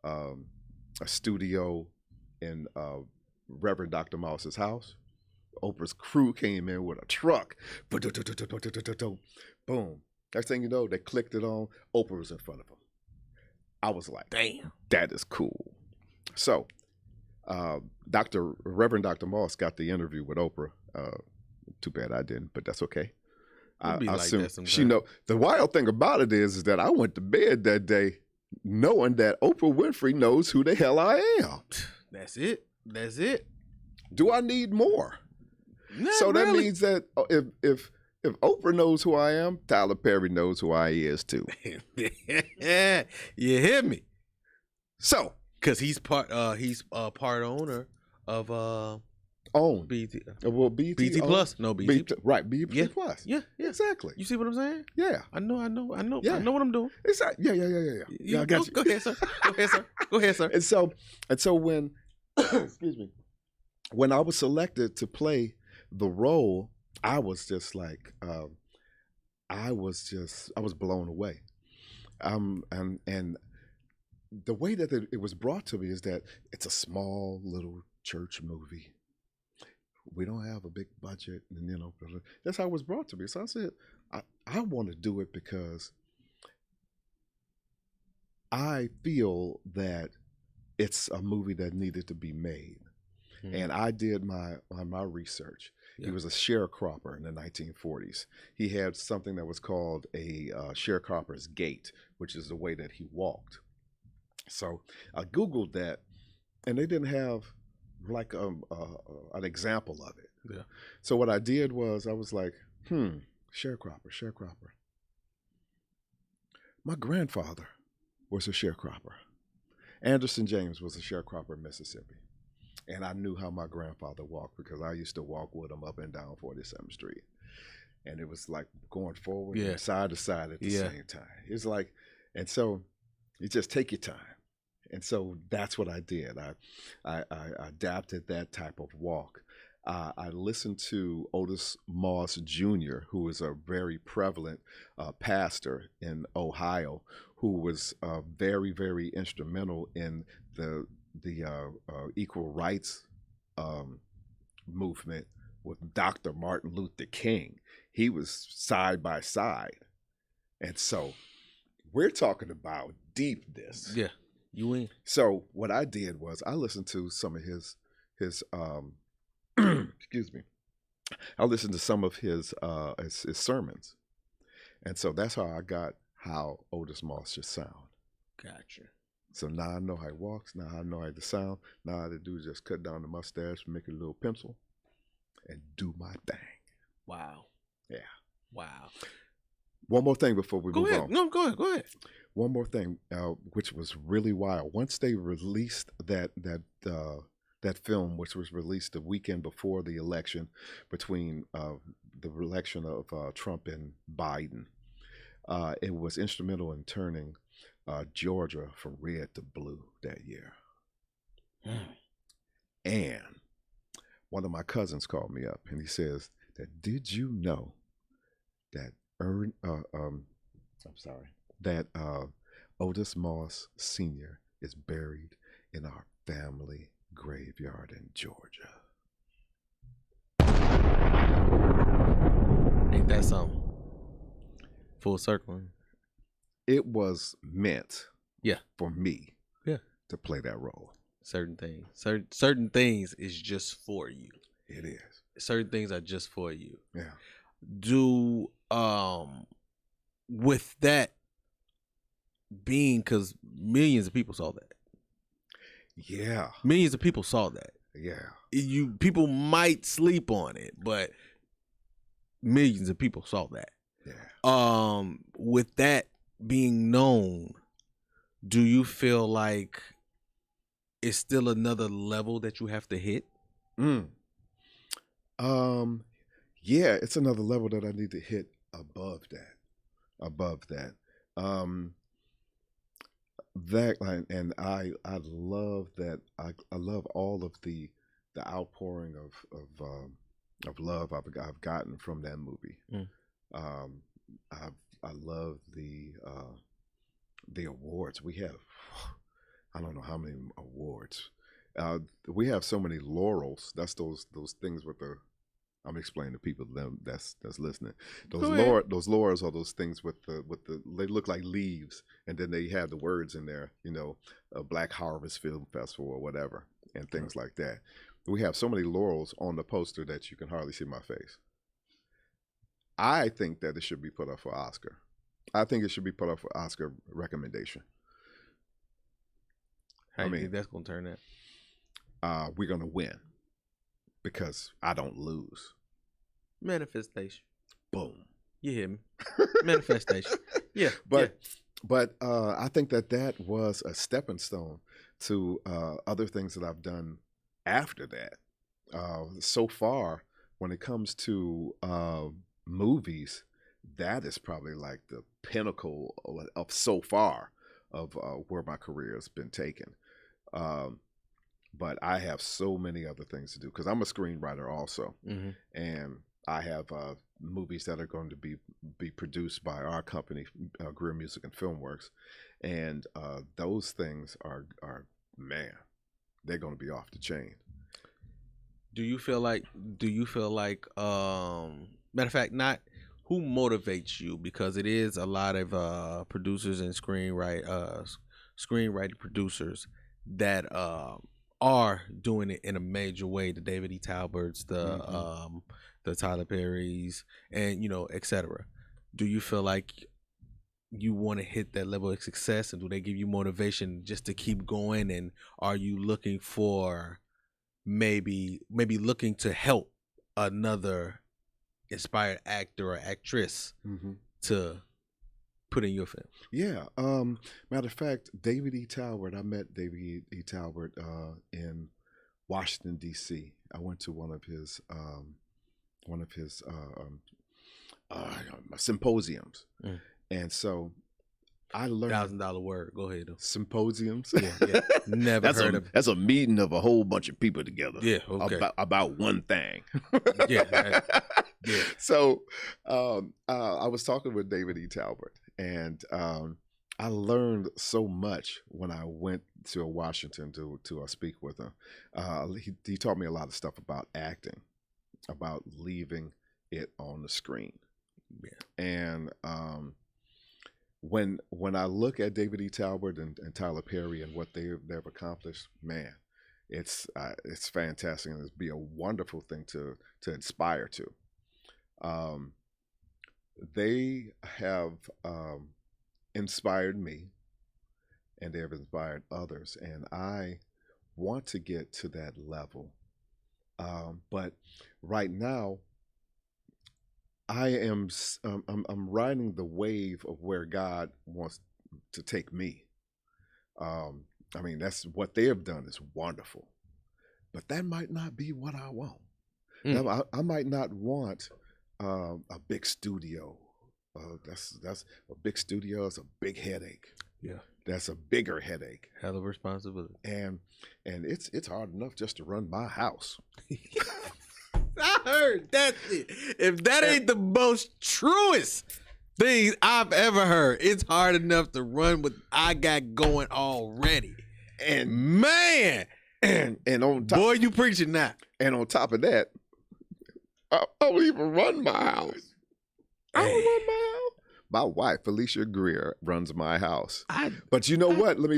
a studio in Reverend Dr. Moss's house. Oprah's crew came in with a truck. Boom. Next thing you know, they clicked it on. Oprah was in front of them. I was like, damn, that is cool. So Reverend Dr. Moss got the interview with Oprah. Too bad I didn't, but that's okay. I assume she know. The wild thing about it is that I went to bed that day knowing that Oprah Winfrey knows who the hell I am. That's it. That's it. Do I need more? Not so that really. means that if Oprah knows who I am, Tyler Perry knows who I is too. You hear me? So, because he's part owner of own BT. Well, BT BT Plus. No, BT. Right, BT Plus. Yeah, exactly. You see what I'm saying? Yeah. I know. Yeah. I know what I'm doing. Exactly. Yeah. I got you. Go ahead, sir. Go ahead, sir. And so when excuse me, when I was selected to play the role, I was just like, I was blown away. And the way that it was brought to me is that it's a small little church movie. We don't have a big budget, and that's how it was brought to me. So I said, I want to do it because I feel that it's a movie that needed to be made. And I did my research. Yeah. He was a sharecropper in the 1940s. He had something that was called a sharecropper's gait, which is the way that he walked. So I Googled that, and they didn't have like an example of it. Yeah. So what I did was I was like, sharecropper. My grandfather was a sharecropper. Anderson James was a sharecropper in Mississippi. And I knew how my grandfather walked because I used to walk with him up and down 47th Street. And it was like going forward and side to side at the same time. It's like, and so you just take your time. And so that's what I did. I adapted that type of walk. I listened to Otis Moss Jr., who was a very prevalent pastor in Ohio, who was very, very instrumental in the equal rights movement with Dr. Martin Luther King. He was side by side. And so we're talking about deepness. Yeah, you win. So what I did was I listened to some of his excuse me. I listened to some of his sermons. And so that's how I got how Otis Moss should sound. Gotcha. So now I know how he walks. Now I know how to sound. Now all I do is just cut down the mustache, make a little pencil, and do my thing. Wow. Yeah. Wow. One more thing before we move on. No, go ahead. One more thing, which was really wild. Once they released that film, which was released the weekend before the election, between the election of Trump and Biden, it was instrumental in turning Georgia from red to blue that year. And one of my cousins called me up and he says that, did you know that Otis Moss Sr. is buried in our family graveyard in Georgia? Ain't that something? Full circling. It was meant for me to play that role. Certain things is just for you. It is. Certain things are just for you. Yeah. Do with that being, because millions of people saw that. Yeah. Millions of people saw that. Yeah. People might sleep on it, but millions of people saw that. Yeah. With that being known, do you feel like it's still another level that you have to hit? Yeah, it's another level that I need to hit above that. And I love that. I love all of the outpouring of love I've gotten from that movie. I love the awards we have. I don't know how many awards. We have so many laurels. That's those things with the. I'm explaining to people that's listening. Those laurels are those things with the. They look like leaves, and then they have the words in there. A Black Harvest Film Festival or whatever, and things like that. We have so many laurels on the poster that you can hardly see my face. I think that it should be put up for Oscar. I think it should be put up for Oscar recommendation. How do you think that's going to turn out? We're going to win because I don't lose. Manifestation. Boom. You hear me? Manifestation. Yeah. But I think that was a stepping stone to other things that I've done after that. So far, when it comes to movies, that is probably like the pinnacle of so far of where my career has been taken. But I have so many other things to do because I'm a screenwriter also. Mm-hmm. And I have movies that are going to be produced by our company, Greer Music and Filmworks, and those things are man, they're going to be off the chain. Do you feel like matter of fact, not who motivates you, because it is a lot of producers and screenwriting producers that are doing it in a major way, the David E. Talberts, the Tyler Perrys, and etc. Do you feel like you want to hit that level of success, and do they give you motivation just to keep going? And are you looking for maybe looking to help another inspired actor or actress to put in your film? Yeah. Matter of fact, David E. Talbert, I met David E. Talbert in Washington, D.C. I went to one of his symposiums. And so I learned $1,000 word. Go ahead. Symposiums. Yeah. Never heard of it. That's a meeting of a whole bunch of people together. Yeah. Okay. About one thing. Yeah. So I was talking with David E. Talbert, and I learned so much when I went to Washington to speak with him. He taught me a lot of stuff about acting, about leaving it on the screen. Yeah. And when I look at David E. Talbert and Tyler Perry and what they've accomplished, man, it's fantastic, and it'd be a wonderful thing to inspire to. They have inspired me, and they have inspired others, and I want to get to that level. But right now, I'm riding the wave of where God wants to take me. I mean, that's what they have done is wonderful, but that might not be what I want. I might not want a big studio. That's a big studio is a big headache. Yeah, that's a bigger headache. Hell of responsibility. And it's hard enough just to run my house. I heard that's it. If that ain't the most truest thing I've ever heard, it's hard enough to run what I got going already. And man, and on top, boy, you preaching now. And on top of that, I don't even run my house. I don't run my house. My wife, Felicia Greer, runs my house. But you know what? Let me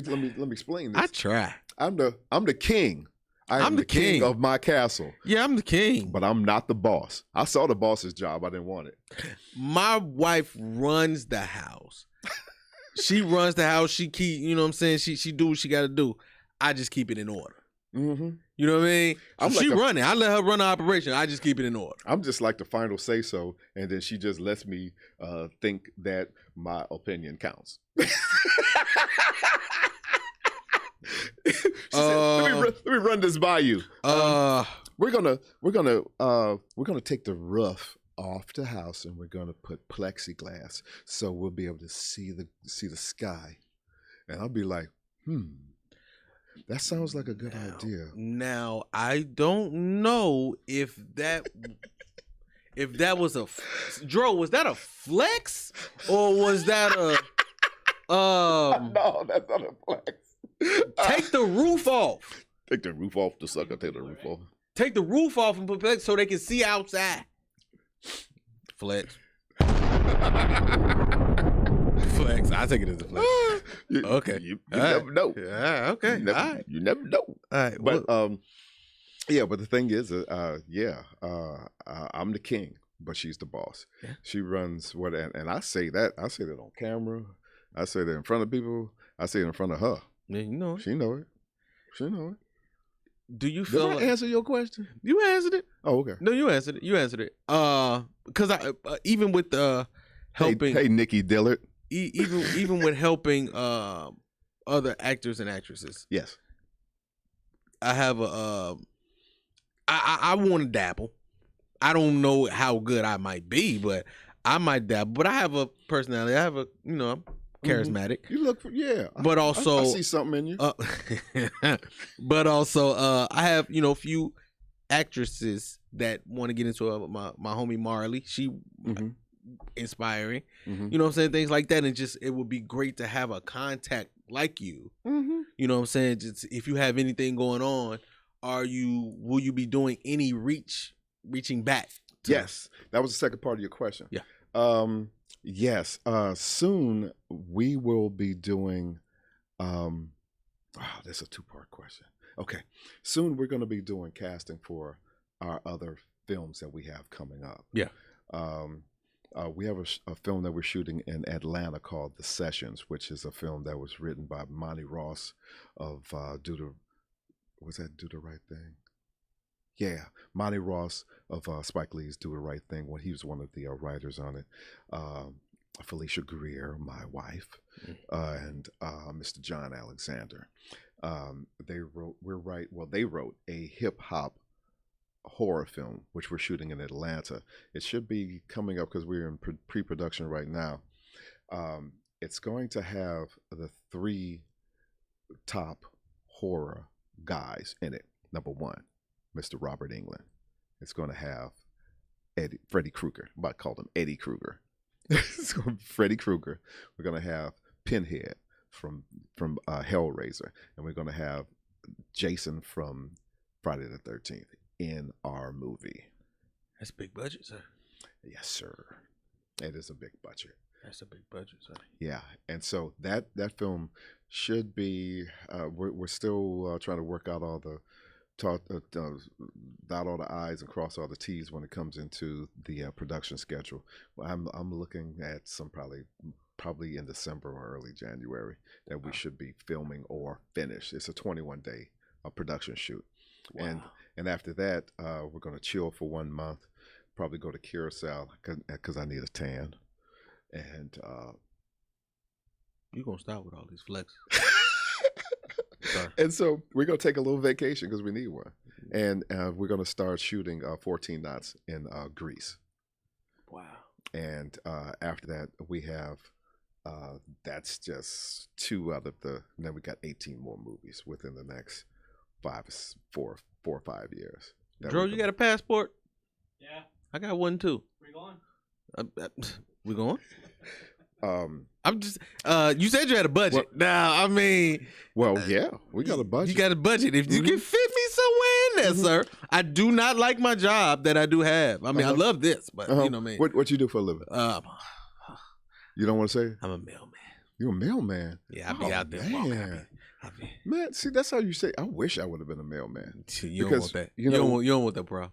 explain this. I try. I'm the king. I'm the king of my castle. Yeah, I'm the king. But I'm not the boss. I saw the boss's job. I didn't want it. My wife runs the house. She runs the house. She keep, you know what I'm saying? She do what she got to do. I just keep it in order. Mm-hmm. You know what I mean? So she run it. I let her run the operation. I just keep it in order. I'm just like the final say so, and then she just lets me think that my opinion counts. She said, let me run this by you. We're gonna take the roof off the house, and we're gonna put plexiglass so we'll be able to see the sky. And I'll be like, that sounds like a good idea. Now I don't know if that was a Dro, was that a flex or was that a No, that's not a flex. Take the roof off. Take the roof off, the sucker. Take the roof off. Take the roof off and put back so they can see outside. Flex. Flex. I take it as a flex. Okay. You never know. Yeah. Okay. You never know. All right. But yeah. But the thing is, I'm the king, but she's the boss. Yeah. She runs what, and I say that. I say that on camera. I say that in front of people. I say it in front of her. Yeah, you know it. She know it. She know it. Do you feel? Did I answer your question? You answered it. Oh, okay. No, you answered it. You answered it. Because I even with helping. Hey, Nikki Dillard. Even with helping other actors and actresses. Yes. I have I want to dabble. I don't know how good I might be, but I might dabble. But I have a personality. I have a I'm charismatic. You look but also I see something in you. But also I have a few actresses that want to get into it. My homie Marley, she Mm-hmm. inspiring. Mm-hmm. You know what I'm saying? Things like that, and just it would be great to have a contact like you. Mm-hmm. You know what I'm saying? Just if you have anything going on, will you be doing any reaching back? Yes, that was the second part of your question. Yeah. Yes. Soon we will be doing. That's a two-part question. Okay. Soon we're going to be doing casting for our other films that we have coming up. Yeah. We have a film that we're shooting in Atlanta called The Sessions, which is a film that was written by Monty Ross of Do the Right Thing? Yeah, Monty Ross of Spike Lee's Do the Right Thing. When he was one of the writers on it. Felicia Greer, my wife, and Mr. John Alexander. They wrote a hip hop horror film, which we're shooting in Atlanta. It should be coming up because we're in pre-production right now. It's going to have the 3 top horror guys in it. Number 1, Mr. Robert Englund. It's going to have Freddy Krueger. I might call him Eddie Krueger. It's going to be Freddy Krueger. We're going to have Pinhead from Hellraiser, and we're going to have Jason from Friday the 13th in our movie. That's big budget, sir. Yes, sir. It is a big budget. That's a big budget, sir. Yeah, and so that film should be. We're still trying to work out all the dot all the I's and cross all the T's when it comes into the production schedule. I'm looking at some probably in December or early January that we should be filming or finished. It's a 21-day production shoot. Wow. And after that, we're going to chill for 1 month, probably go to Curacao because I need a tan. And you're going to stop with all these flexes. And so we're going to take a little vacation because we need one. And we're going to start shooting 14 Knots in Greece. Wow. And after that, we have, that's just 2 out of and then we got 18 more movies within the next 4 or 5 years. Dro, you got a passport? Yeah. I got one too. Where you going? We going? I'm just. You said you had a budget. Well, now, I mean. Well, yeah, we got a budget. You got a budget. If you can fit me somewhere in there, sir. I do not like my job that I do have. I mean, I love this, but you know what I mean. What you do for a living? You don't want to say? I'm a mailman. You're a mailman? Yeah, I be out there walking. Man, see, that's how you say. I wish I would have been a mailman. You don't want that. You don't want that, bro.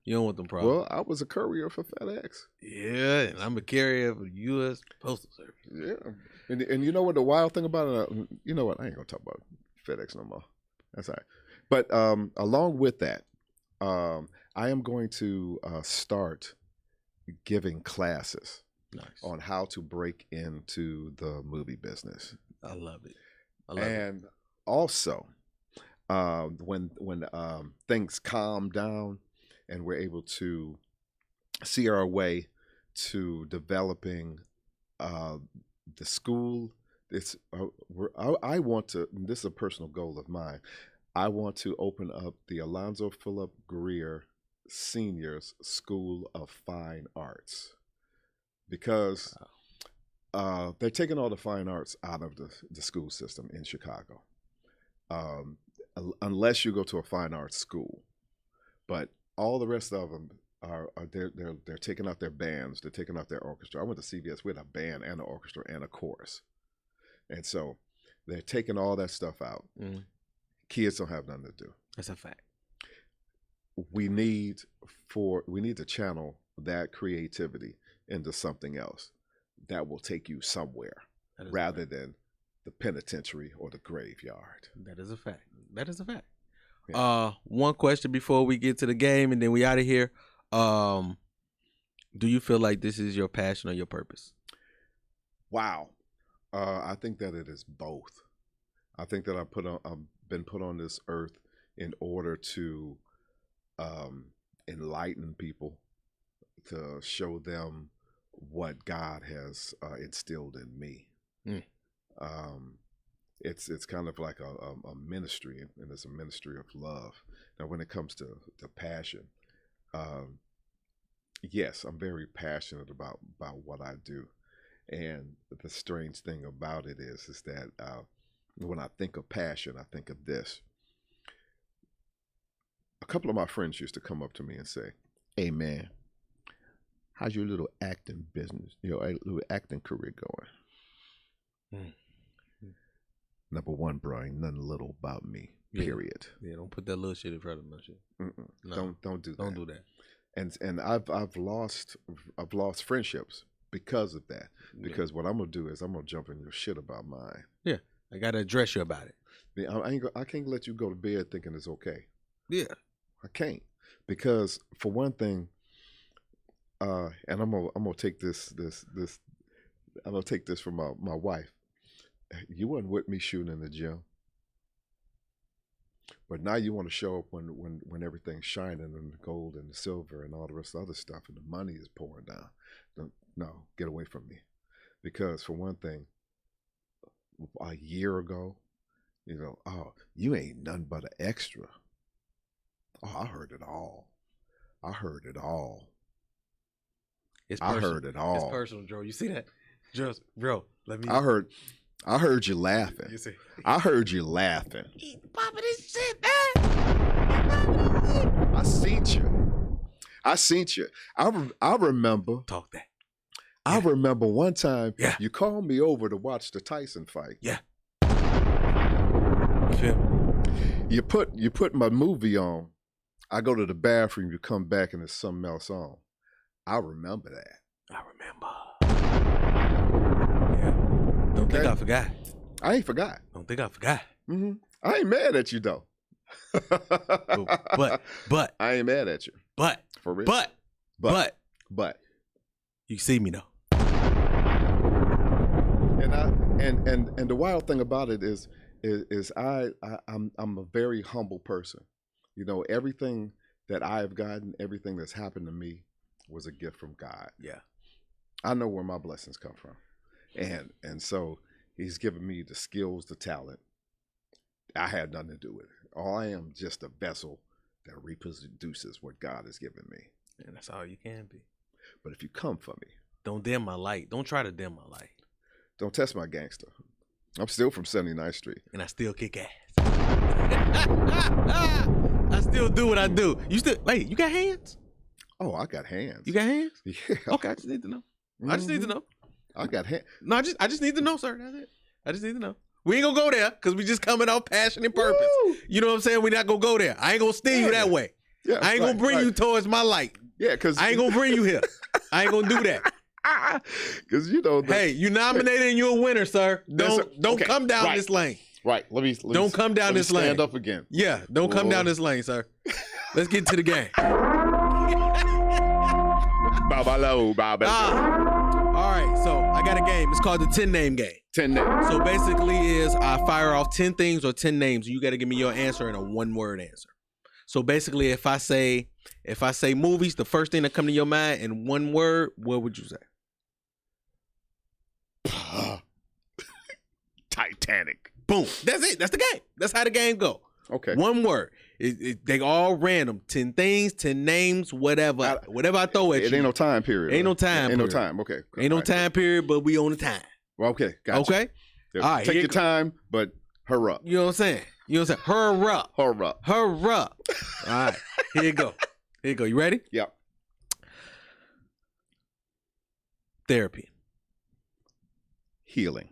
You don't want them problems. Well, I was a courier for FedEx. Yeah, and I'm a carrier for U.S. Postal Service. Yeah, and you know what the wild thing about it? You know what? I ain't gonna talk about FedEx no more. That's all right. But along with that, I am going to start giving classes on how to break into the movie business. I love it. And also, when things calm down and we're able to see our way to developing the school, I want to. This is a personal goal of mine. I want to open up the Alonzo Philip Greer Seniors School of Fine Arts because they're taking all the fine arts out of the school system in Chicago, unless you go to a fine arts school. But all the rest of them are they're taking out their bands, they're taking out their orchestra. I went to CVS, we had a band and an orchestra and a chorus, and so they're taking all that stuff out. Mm. Kids don't have nothing to do. That's a fact. We need to channel that creativity into something else that will take you somewhere rather than the penitentiary or the graveyard. That is a fact. That is a fact. Yeah. One question before we get to the game and then we out of here. Do you feel like this is your passion or your purpose? Wow. I think that it is both. I think that I've been put on this earth in order to enlighten people, to show them what God has instilled in me. Mm. it's kind of like a ministry, and it's a ministry of love. Now, when it comes to passion, yes, I'm very passionate about what I do. And the strange thing about it is that when I think of passion, I think of this. A couple of my friends used to come up to me and say, "Hey, man, how's your little acting business, your little acting career going?" Number one, bro, ain't nothing little about me, period. Yeah, don't put that little shit in front of my shit. No, Don't do that. Don't do that. And I've lost friendships because of that. Because what I'm gonna do is I'm gonna jump in your shit about mine. Yeah, I gotta address you about it. I can't let you go to bed thinking it's okay. Yeah, I can't, because for one thing, and I'm gonna take this I'm gonna take this from my wife. You wasn't with me shooting in the gym, but now you want to show up when everything's shining and the gold and the silver and all the rest of the other stuff and the money is pouring down. No, get away from me, because for one thing, a year ago, oh, you ain't nothing but an extra. Oh, I heard it all. I heard it all. it's I personal. heard it all. It's personal, Joe. You see that? Just, bro, let me. I heard you laughing. You see? I heard you laughing. Popping this shit, man. I seen you. I remember. Talk that. I remember one time Yeah. you called me over to watch the Tyson fight. Yeah. You feel? You put my movie on. I go to the bathroom. You come back and there's something else on. I remember that. I remember. Yeah. Don't think Okay. I forgot. I ain't forgot. Don't think I forgot. I ain't mad at you though. But I ain't mad at you for real. But But you see me though. and the wild thing about it is I'm a very humble person. Everything that I have gotten, everything that's happened to me was a gift from God. Yeah. I know where my blessings come from. And so he's given me the skills, the talent. I had nothing to do with it. All I am just a vessel that reproduces what God has given me. And that's all you can be. But if you come for me, Don't dim my light. Don't try to dim my light. don't test my gangster. I'm still from 79th Street. And I still kick ass. I still do what I do. Wait, you got hands? Oh, I got hands. You got hands? Yeah. Okay, I just need to know. I just need to know. I got hands. No, I just need to know, sir. That's it. I just need to know. We ain't gonna go there because we just coming off passion and purpose. Woo! You know what I'm saysaying? We're not gonna go there. I ain't gonna steer you that way. Yeah, I ain't gonna bring you towards my light. Yeah, because I ain't gonna bring you here. I ain't gonna do that. Because Hey, you nominated and you're a winner, sir. Don't okay, come down right. this lane. Right. Let me Don't come down this lane. Stand up again. Yeah, don't come down this lane, sir. Let's get to the game. All right, so I got a game. It's called the 10-name game. 10 names. So basically is I fire off 10 things or 10 names. You got to give me your answer in a one-word answer. So basically if I say movies, the first thing that come to your mind in one word, what would you say? Titanic. Boom. That's it. That's the game. That's how the game go. Okay. One word. They all random. 10 things, 10 names, whatever. Whatever I throw at you. It ain't no time period. Ain't no time Ain't no period. time. Okay. Ain't no All right. time period, but we on the time. Well, okay. Gotcha. Okay? Yeah. All right, Take here your go. time, but hurry up. You know what I'm saying? Hurry up. Hurry up. Hurry up. All right. Here you go. Here you go. You ready? Yep. Therapy. Healing.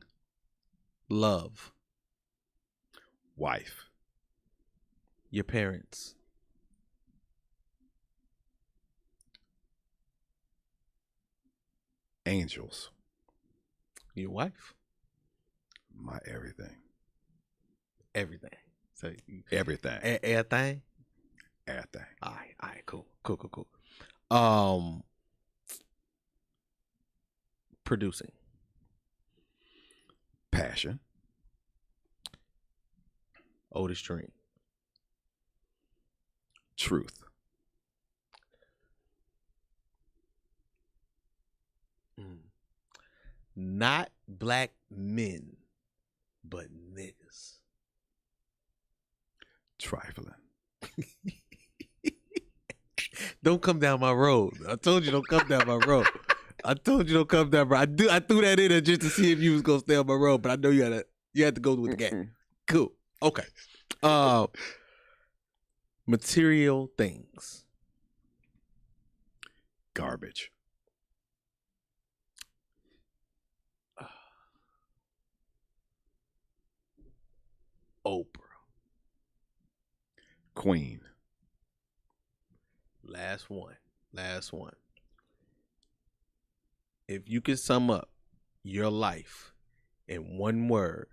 Love. Wife. Your parents. Angels. Your wife. My everything. Everything. So Everything. everything. Everything. All right, cool. Producing. Passion. Otis Dream. Truth. Not black men, but niggas. Trifling. Don't come down my road. I told you don't come down my road. I told you don't come down my road. I threw that in there just to see if you was gonna stay on my road, but I know you had to go with the game. Cool. Okay. Material things. Garbage. Oprah. Queen. Last one. If you could sum up your life in one word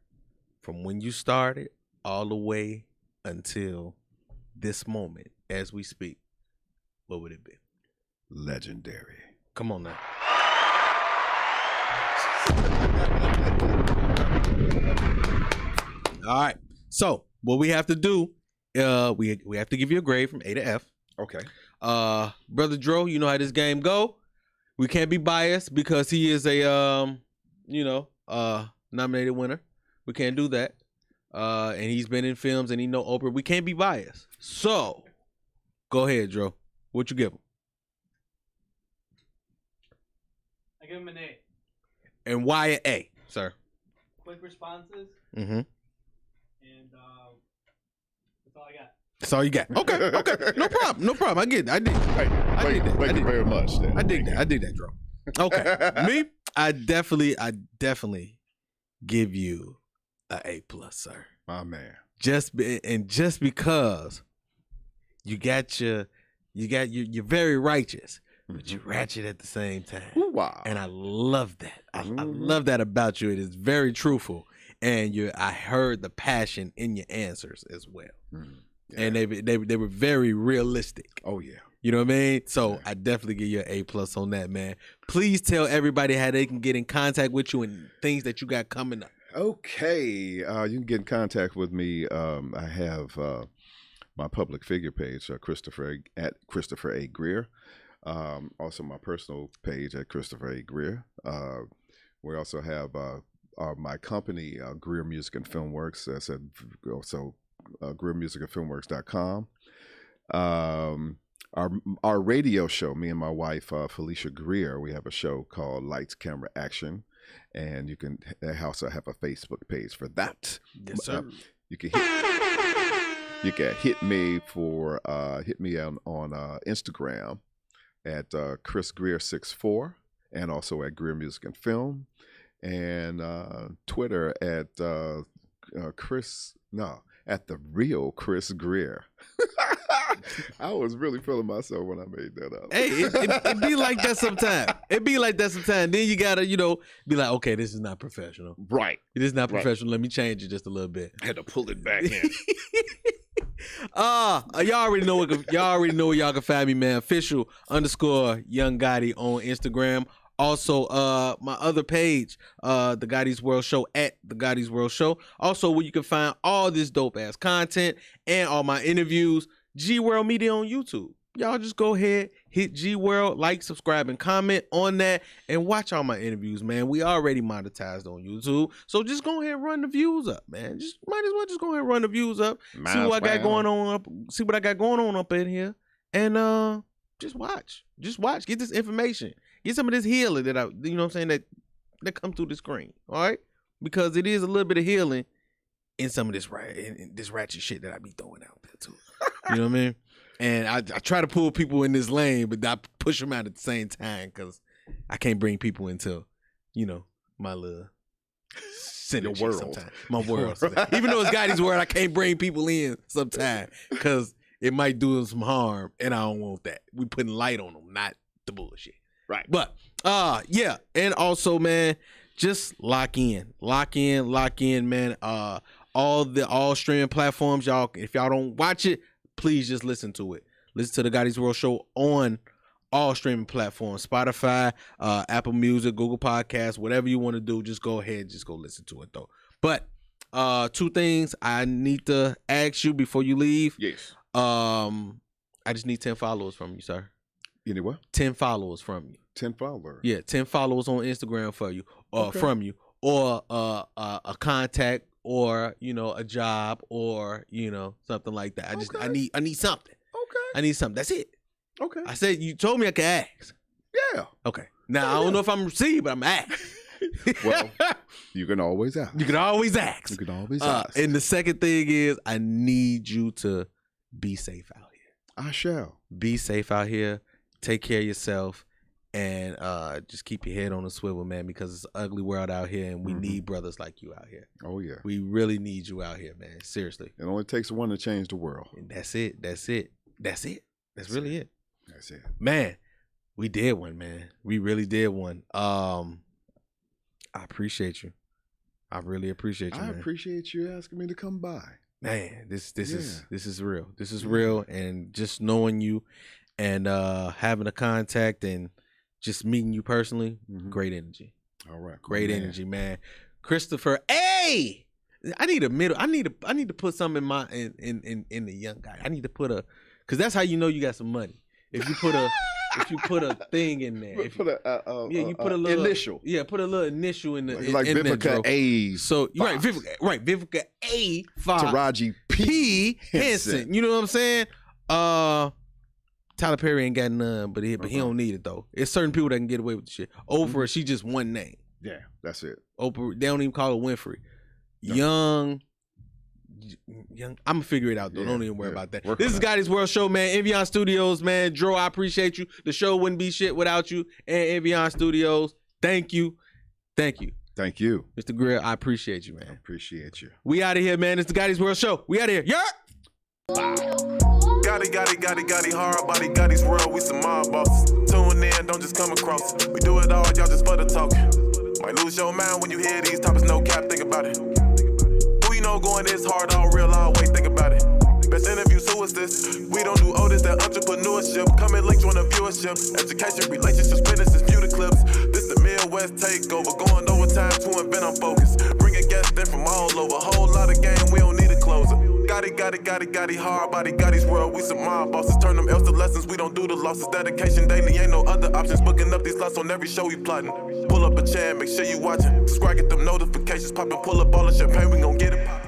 from when you started all the way until this moment as we speak, what would it be? Legendary. Come on now. All right. So what we have to do, we have to give you a grade from A to F. Okay. Brother Dro, you know how this game go. We can't be biased because he is a nominated winner. We can't do that. And he's been in films and he know Oprah. We can't be biased. So go ahead, Dro. What you give him? I give him an A. And why an A, sir? Quick responses. Mm-hmm. And that's all I got. That's all you got. Okay. No problem. I get that. Thank you very much. I dig that, Dro. Okay. Me, I definitely give you an A+, sir. My man. Just because you're very righteous, but you're ratchet at the same time. Wow. And I love that. I love that about you. It is very truthful. And I heard the passion in your answers as well. Yeah. And they were very realistic. Oh yeah. You know what I mean? So yeah. I definitely give you an A+ on that, man. Please tell everybody how they can get in contact with you and things that you got coming up. Okay. You can get in contact with me. I have my public figure page, Christopher A. Greer. Also my personal page at Christopher A. Greer. We also have my company, Greer Music and Filmworks. That's at also GreerMusicandFilmworks.com. Our radio show, me and my wife Felicia Greer, we have a show called Lights, Camera, Action, and you can also have a Facebook page for that. Yes, sir. You can hit me on Instagram at Chris Greer 64 and also at Greer Music and Film, and Twitter at at the real Chris Greer. I was really feeling myself when I made that up. Hey, it be like that sometimes. Then you gotta, be like, okay, this is not professional. Right. It is not professional. Let me change it just a little bit. I had to pull it back in. Y'all already know where y'all can find me, man. Official_Young Gotti on Instagram. Also, my other page, The Gotti's World Show, at The Gotti's World Show. Also, where you can find all this dope-ass content and all my interviews, G World Media on YouTube. Y'all just go ahead, hit G World, like, subscribe, and comment on that, and watch all my interviews, man. We already monetized on YouTube, so just go ahead and run the views up, man. Might as well just go ahead and run the views up, see what I got going on up in here, and just watch, get this information. Get some of this healing that that come through the screen, all right? Because it is a little bit of healing in some of this ratchet shit that I be throwing out there too. You know what I mean? And I try to pull people in this lane, but I push them out at the same time because I can't bring people into, my little synergy world. Sometimes. My world. Sometimes. Even though it's Gotti's world, I can't bring people in sometimes because it might do them some harm, and I don't want that. We putting light on them, not the bullshit. Right. But yeah, and also, man, just lock in, man. All streaming platforms, y'all. If y'all don't watch it, please just listen to it. Listen to the Gotti's World Show on all streaming platforms: Spotify, Apple Music, Google Podcasts, whatever you want to do. Just go ahead, just go listen to it though. But 2 things I need to ask you before you leave. Yes. I just need 10 followers from you, sir. You need what? 10 followers from you. 10 followers. Yeah, 10 followers on Instagram for you, Okay. from you, or a contact or a job or something like that. I need something. Okay. I need something. That's it. Okay. I said you told me I could ask. Yeah. Okay. Now I don't know if I'm received, but I'm asked. Well, you can always ask. You can always ask. You can always ask. And the second thing is, I need you to be safe out here. I shall. Be safe out here. Take care of yourself. And just keep your head on the swivel, man, because it's an ugly world out here, and we need brothers like you out here. Oh, yeah. We really need you out here, man. Seriously. It only takes one to change the world. And that's it. That's it. That's it. That's really it. That's it. Man, we did one, man. We really did one. I appreciate you. I really appreciate you, man. I appreciate you asking me to come by. Man, this is real. This is real, and just knowing you and having a contact and just meeting you personally, great energy. All right. Great energy, man. Christopher, hey! I need to put something in the young guy. I need to put cause that's how you know you got some money. If you put a thing in there. You put a little initial. Yeah, put a little initial in the like in Vivica A. So you're right, Vivica A. Taraji P. Henson. You know what I'm saying? Tyler Perry ain't got none, but he don't need it though. It's certain people that can get away with the shit. Oprah, she just one name. Yeah, that's it. Oprah, they don't even call her Winfrey. Young. I'm gonna figure it out though. Don't even worry about that. This is Gotti's World Show, man. Evian Studios, man. Dro, I appreciate you. The show wouldn't be shit without you. And Evian Studios, thank you. Thank you. Thank you. Mr. Greer, I appreciate you, man. Appreciate you. We out of here, man. It's the Gotti's World Show. We out of here. Yeah. Gotti, hard body, Gotti's world, we some mob bosses. Tune in, don't just come across. We do it all, y'all just for the talking. Might lose your mind when you hear these topics, no cap, think about it. Who you know going this hard, all real, all wait, think about it. Best interview, so is this. We don't do Otis, that entrepreneurship. Coming late, join the viewership. Education, relationships, businesses, view the clips. This the Midwest takeover, going overtime to invent on focus. Bringing guests in from all over, whole lot of game, we don't need a closer. Gotti, hard body, Gotti's world, we some mob bosses. Turn them L's to lessons, we don't do the losses. Dedication daily, ain't no other options. Booking up these slots on every show we plotting. Pull up a chair, make sure you watching. Subscribe, get them notifications popping. Pull up all the champagne, we gon' get it poppin'.